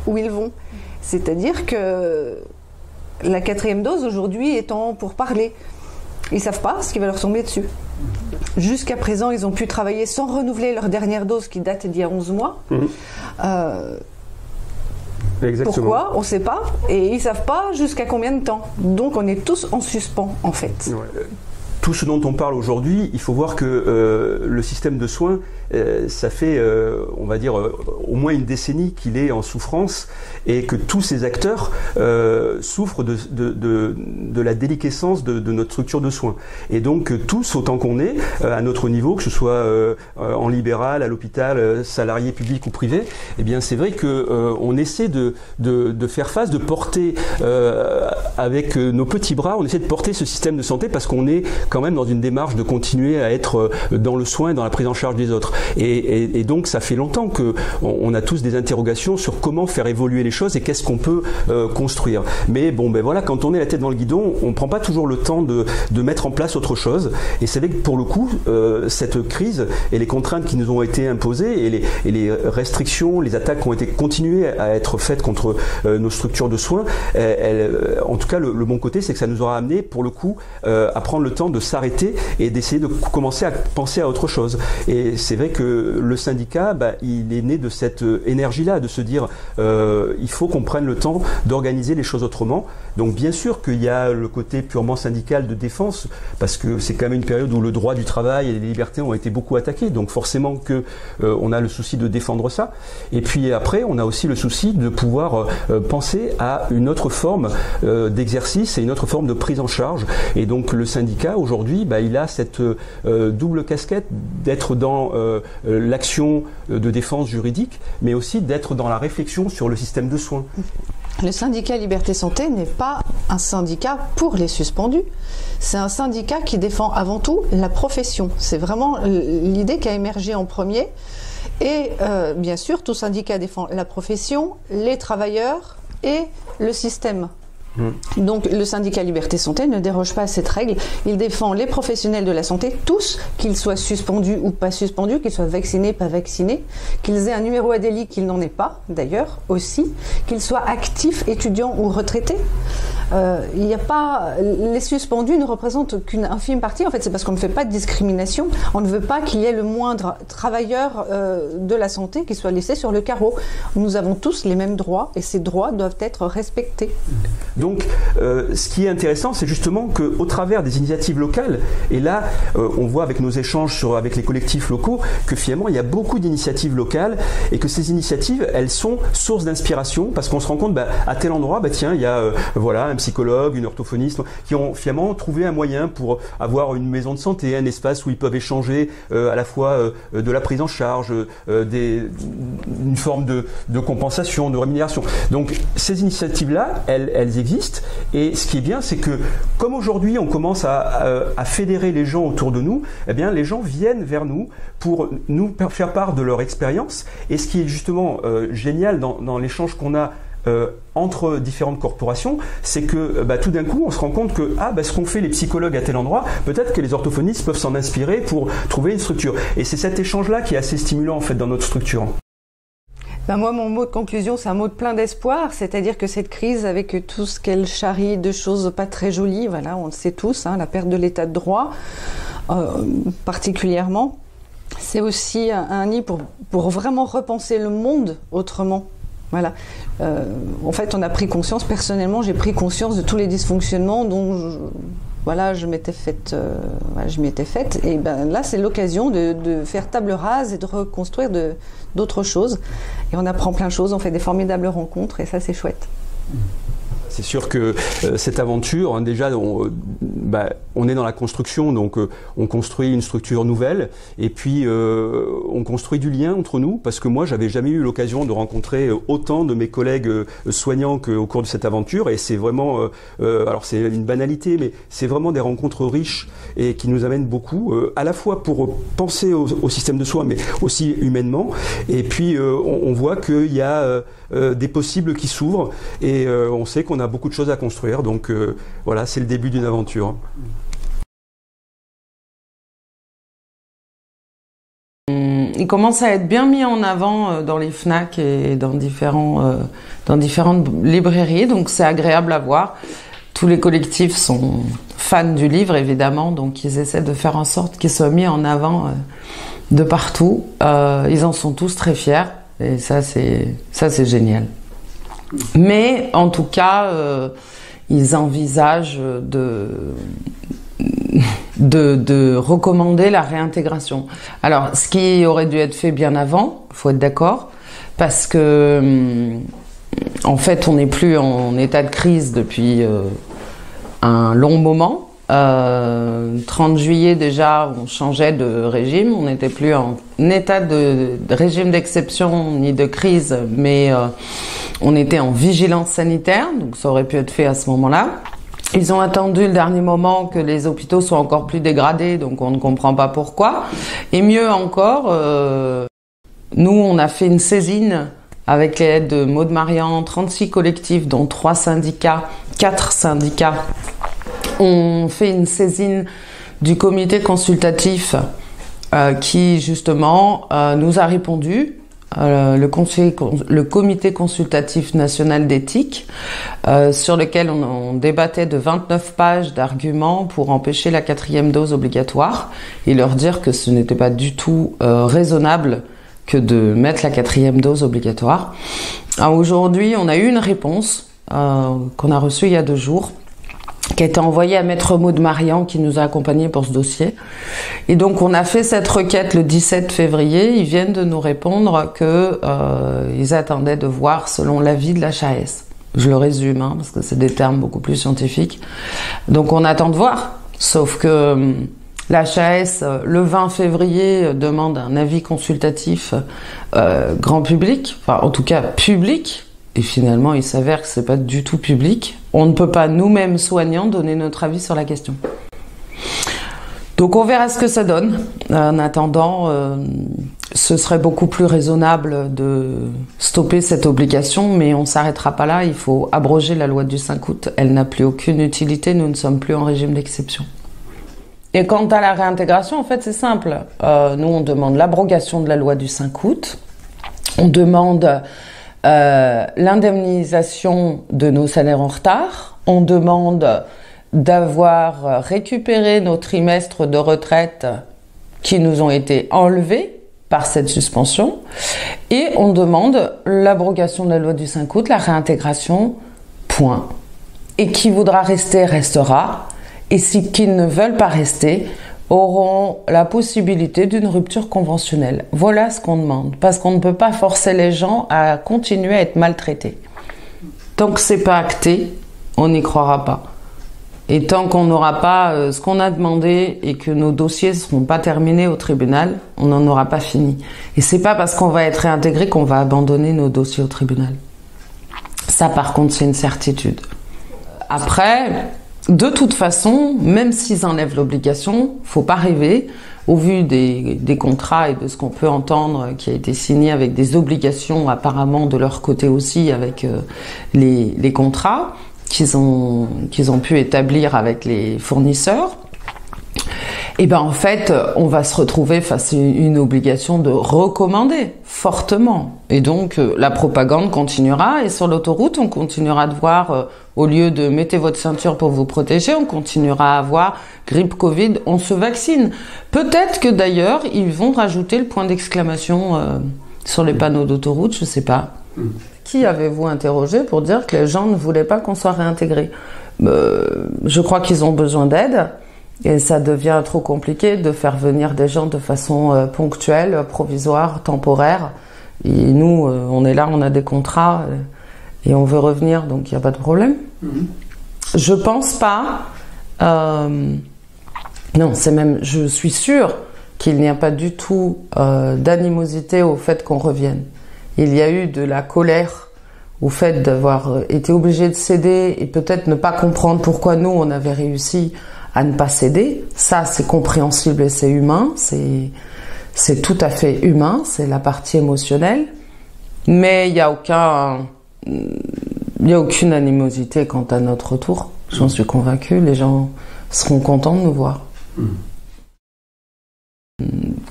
où ils vont. C'est-à-dire que la 4e dose aujourd'hui étant pour parler, ils ne savent pas ce qui va leur tomber dessus. Jusqu'à présent, ils ont pu travailler sans renouveler leur dernière dose qui date d'il y a 11 mois. Exactement. Pourquoi? On ne sait pas. Et ils ne savent pas jusqu'à combien de temps. Donc on est tous en suspens, en fait. Ouais. Tout ce dont on parle aujourd'hui, il faut voir que le système de soins, ça fait, on va dire, au moins une décennie qu'il est en souffrance et que tous ces acteurs souffrent de la déliquescence de notre structure de soins. Et donc tous, autant qu'on est, à notre niveau, que ce soit en libéral, à l'hôpital, salarié public ou privé, eh bien c'est vrai qu'on essaie de faire face, de porter avec nos petits bras, on essaie de porter ce système de santé parce qu'on est quand même dans une démarche de continuer à être dans le soin et dans la prise en charge des autres. Et donc ça fait longtemps qu'on a tous des interrogations sur comment faire évoluer les choses et qu'est-ce qu'on peut construire. Mais bon, ben voilà, quand on est la tête dans le guidon, on ne prend pas toujours le temps de mettre en place autre chose. Et c'est vrai que pour le coup, cette crise et les contraintes qui nous ont été imposées et les restrictions, les attaques qui ont été continuées à être faites contre nos structures de soins, en tout cas le bon côté, c'est que ça nous aura amené pour le coup à prendre le temps de s'arrêter et d'essayer de commencer à penser à autre chose. Et c'est vrai que le syndicat, il est né de cette énergie-là, de se dire il faut qu'on prenne le temps d'organiser les choses autrement. Donc bien sûr qu'il y a le côté purement syndical de défense, parce que c'est quand même une période où le droit du travail et les libertés ont été beaucoup attaqués, donc forcément que on a le souci de défendre ça. Et puis après, on a aussi le souci de pouvoir penser à une autre forme d'exercice et une autre forme de prise en charge. Et donc le syndicat aujourd'hui, il a cette double casquette d'être dans l'action de défense juridique, mais aussi d'être dans la réflexion sur le système de soins. Le syndicat Liberté Santé n'est pas un syndicat pour les suspendus. C'est un syndicat qui défend avant tout la profession. C'est vraiment l'idée qui a émergé en premier. Et bien sûr, tout syndicat défend la profession, les travailleurs et le système. Donc le syndicat Liberté Santé ne déroge pas à cette règle. Il défend les professionnels de la santé, tous, qu'ils soient suspendus ou pas suspendus, qu'ils soient vaccinés, pas vaccinés, qu'ils aient un numéro ADELI, qu'ils n'en aient pas d'ailleurs aussi, qu'ils soient actifs, étudiants ou retraités. Il n'y a pas, les suspendus ne représentent qu'une infime partie. En fait, c'est parce qu'on ne fait pas de discrimination. On ne veut pas qu'il y ait le moindre travailleur de la santé qui soit laissé sur le carreau. Nous avons tous les mêmes droits et ces droits doivent être respectés. Donc, ce qui est intéressant, c'est justement qu'au travers des initiatives locales, et là, on voit avec nos échanges avec les collectifs locaux, que finalement, il y a beaucoup d'initiatives locales, et que ces initiatives, elles sont source d'inspiration, parce qu'on se rend compte, à tel endroit, tiens, il y a un psychologue, une orthophoniste, qui ont finalement trouvé un moyen pour avoir une maison de santé, un espace où ils peuvent échanger à la fois de la prise en charge, une forme de compensation, de rémunération. Donc, ces initiatives-là, elles existent, et ce qui est bien, c'est que comme aujourd'hui on commence à fédérer les gens autour de nous, eh bien les gens viennent vers nous pour nous faire part de leur expérience. Et ce qui est justement génial dans l'échange qu'on a entre différentes corporations, c'est que tout d'un coup on se rend compte que ce qu'ont fait les psychologues à tel endroit, peut-être que les orthophonistes peuvent s'en inspirer pour trouver une structure. Et c'est cet échange-là qui est assez stimulant en fait dans notre structure. Moi, mon mot de conclusion, c'est un mot de plein d'espoir, c'est-à-dire que cette crise, avec tout ce qu'elle charrie de choses pas très jolies, voilà, on le sait tous, la perte de l'état de droit, particulièrement, c'est aussi un nid pour vraiment repenser le monde autrement. Voilà. En fait, on a pris conscience, personnellement, j'ai pris conscience de tous les dysfonctionnements dont je m'étais faite. Et là, c'est l'occasion de faire table rase et de reconstruire d'autres choses. Et on apprend plein de choses, on fait des formidables rencontres et ça, c'est chouette. C'est sûr que cette aventure, déjà, on est dans la construction, donc on construit une structure nouvelle, et puis on construit du lien entre nous, parce que moi, j'avais jamais eu l'occasion de rencontrer autant de mes collègues soignants qu'au cours de cette aventure, et c'est vraiment, alors c'est une banalité, mais c'est vraiment des rencontres riches et qui nous amènent beaucoup, à la fois pour penser au système de soins, mais aussi humainement, et puis on voit qu'il y a des possibles qui s'ouvrent, et on sait qu'on a beaucoup de choses à construire, donc voilà, c'est le début d'une aventure. Il commence à être bien mis en avant dans les FNAC et dans différentes librairies, donc c'est agréable à voir. Tous les collectifs sont fans du livre, évidemment, donc ils essaient de faire en sorte qu'il soit mis en avant de partout. Ils en sont tous très fiers, et ça c'est génial. Mais en tout cas, ils envisagent de recommander la réintégration. Alors, ce qui aurait dû être fait bien avant, il faut être d'accord, parce que en fait, on n'est plus en état de crise depuis un long moment. 30 juillet déjà, on changeait de régime, on n'était plus en état de régime d'exception ni de crise, mais on était en vigilance sanitaire, donc ça aurait pu être fait à ce moment-là. Ils ont attendu le dernier moment que les hôpitaux soient encore plus dégradés, donc on ne comprend pas pourquoi. Et mieux encore, nous on a fait une saisine avec l'aide de Maud Marian, 36 collectifs, dont 4 syndicats. On fait une saisine du comité consultatif qui justement nous a répondu le comité consultatif national d'éthique, sur lequel on débattait de 29 pages d'arguments pour empêcher la 4e dose obligatoire et leur dire que ce n'était pas du tout raisonnable que de mettre la 4e dose obligatoire. Aujourd'hui, on a eu une réponse qu'on a reçue il y a 2 jours, qui a été envoyée à Maître Maud Marian, qui nous a accompagnés pour ce dossier. Et donc, on a fait cette requête le 17 février. Ils viennent de nous répondre qu'ils attendaient de voir selon l'avis de l'HAS. Je le résume, hein, parce que c'est des termes beaucoup plus scientifiques. Donc, on attend de voir. Sauf que l'HAS, le 20 février, demande un avis consultatif grand public, enfin, en tout cas public. Et finalement, il s'avère que c'est pas du tout public. On ne peut pas, nous-mêmes soignants, donner notre avis sur la question. Donc on verra ce que ça donne. En attendant, ce serait beaucoup plus raisonnable de stopper cette obligation, mais on ne s'arrêtera pas là. Il faut abroger la loi du 5 août. Elle n'a plus aucune utilité. Nous ne sommes plus en régime d'exception. Et quant à la réintégration, en fait, c'est simple. Nous, on demande l'abrogation de la loi du 5 août. On demande l'indemnisation de nos salaires en retard. On demande d'avoir récupéré nos trimestres de retraite qui nous ont été enlevés par cette suspension. Et on demande l'abrogation de la loi du 5 août, la réintégration, point. Et qui voudra rester, restera. Et ceux qui ne veulent pas rester auront la possibilité d'une rupture conventionnelle. Voilà ce qu'on demande, parce qu'on ne peut pas forcer les gens à continuer à être maltraités. Tant que c'est pas acté, on n'y croira pas. Et tant qu'on n'aura pas ce qu'on a demandé et que nos dossiers ne seront pas terminés au tribunal, on n'en aura pas fini. Et c'est pas parce qu'on va être réintégré qu'on va abandonner nos dossiers au tribunal. Ça, par contre, c'est une certitude. Après, de toute façon, même s'ils enlèvent l'obligation, faut pas rêver, au vu des contrats et de ce qu'on peut entendre qui a été signé avec des obligations apparemment de leur côté aussi avec les contrats qu'ils ont pu établir avec les fournisseurs. Et ben en fait, on va se retrouver face à une obligation de recommander fortement. Et donc, la propagande continuera. Et sur l'autoroute, on continuera de voir, au lieu de mettez votre ceinture pour vous protéger, on continuera à voir grippe, Covid, on se vaccine. Peut-être que d'ailleurs, ils vont rajouter le point d'exclamation sur les panneaux d'autoroute, je sais pas. Qui avez-vous interrogé pour dire que les gens ne voulaient pas qu'on soit réintégrés ? Je crois qu'ils ont besoin d'aide. Et ça devient trop compliqué de faire venir des gens de façon ponctuelle, provisoire, temporaire. Et nous, on est là, on a des contrats et on veut revenir, donc il n'y a pas de problème. Je pense pas... non, c'est même... Je suis sûre qu'il n'y a pas du tout d'animosité au fait qu'on revienne. Il y a eu de la colère au fait d'avoir été obligé de céder et peut-être ne pas comprendre pourquoi nous, on avait réussi à ne pas céder. Ça, c'est compréhensible et c'est humain, c'est tout à fait humain, c'est la partie émotionnelle. Mais il n'y a aucune animosité quant à notre retour. J'en suis convaincue, les gens seront contents de nous voir.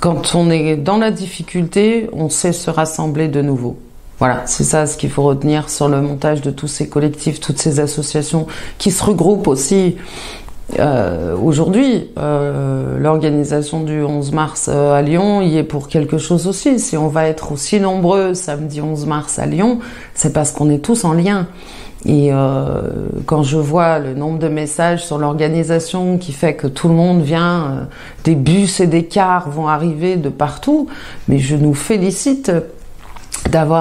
Quand on est dans la difficulté, on sait se rassembler de nouveau. Voilà, c'est ça ce qu'il faut retenir sur le montage de tous ces collectifs, toutes ces associations qui se regroupent aussi. Aujourd'hui, l'organisation du 11 mars à Lyon y est pour quelque chose aussi. Si on va être aussi nombreux samedi 11 mars à Lyon, c'est parce qu'on est tous en lien. Et quand je vois le nombre de messages sur l'organisation qui fait que tout le monde vient, des bus et des cars vont arriver de partout, mais je nous félicite d'arriver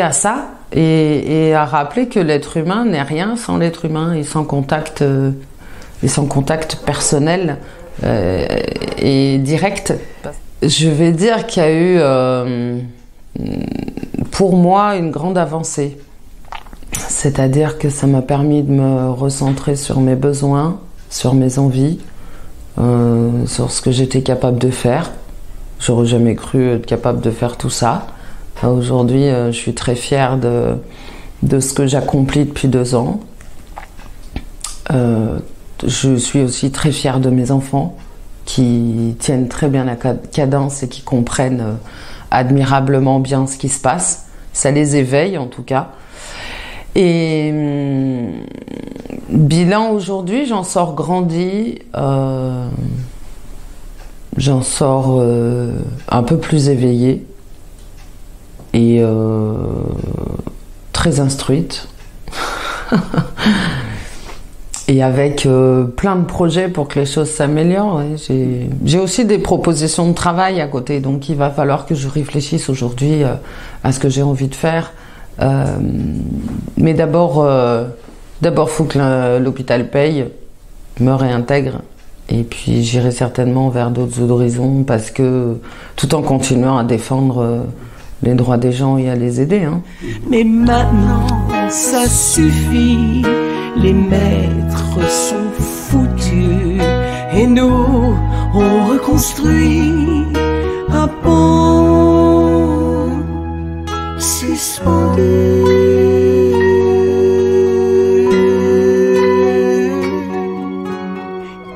à ça. Et à rappeler que l'être humain n'est rien sans l'être humain et sans contact personnel et direct. Je vais dire qu'il y a eu pour moi une grande avancée. C'est-à-dire que ça m'a permis de me recentrer sur mes besoins, sur mes envies, sur ce que j'étais capable de faire. J'aurais jamais cru être capable de faire tout ça. Aujourd'hui, je suis très fière de ce que j'accomplis depuis 2 ans. Je suis aussi très fière de mes enfants. qui tiennent très bien la cadence et qui comprennent admirablement bien ce qui se passe. Ça les éveille en tout cas. Et bilan aujourd'hui, j'en sors grandi, j'en sors un peu plus éveillée et très instruite. Et avec plein de projets pour que les choses s'améliorent. Ouais. J'ai aussi des propositions de travail à côté, donc il va falloir que je réfléchisse aujourd'hui à ce que j'ai envie de faire. Mais d'abord, faut que l'hôpital paye, me réintègre, et puis j'irai certainement vers d'autres horizons, parce que tout en continuant à défendre les droits des gens et à les aider. Hein. Mais maintenant, ça suffit. Les maîtres sont foutus et nous, on reconstruit un pont suspendu.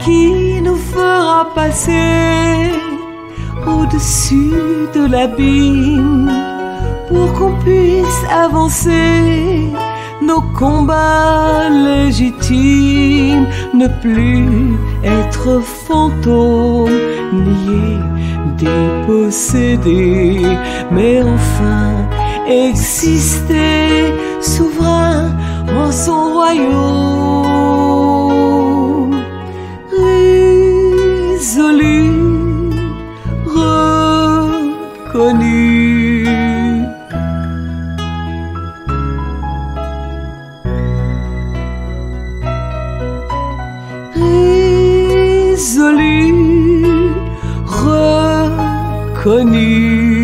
Qui nous fera passer au-dessus de l'abîme pour qu'on puisse avancer nos combats légitimes, ne plus être fantômes, niés, dépossédés, mais enfin exister souverain en son royaume. Résolu, reconnu. Résolu, reconnu.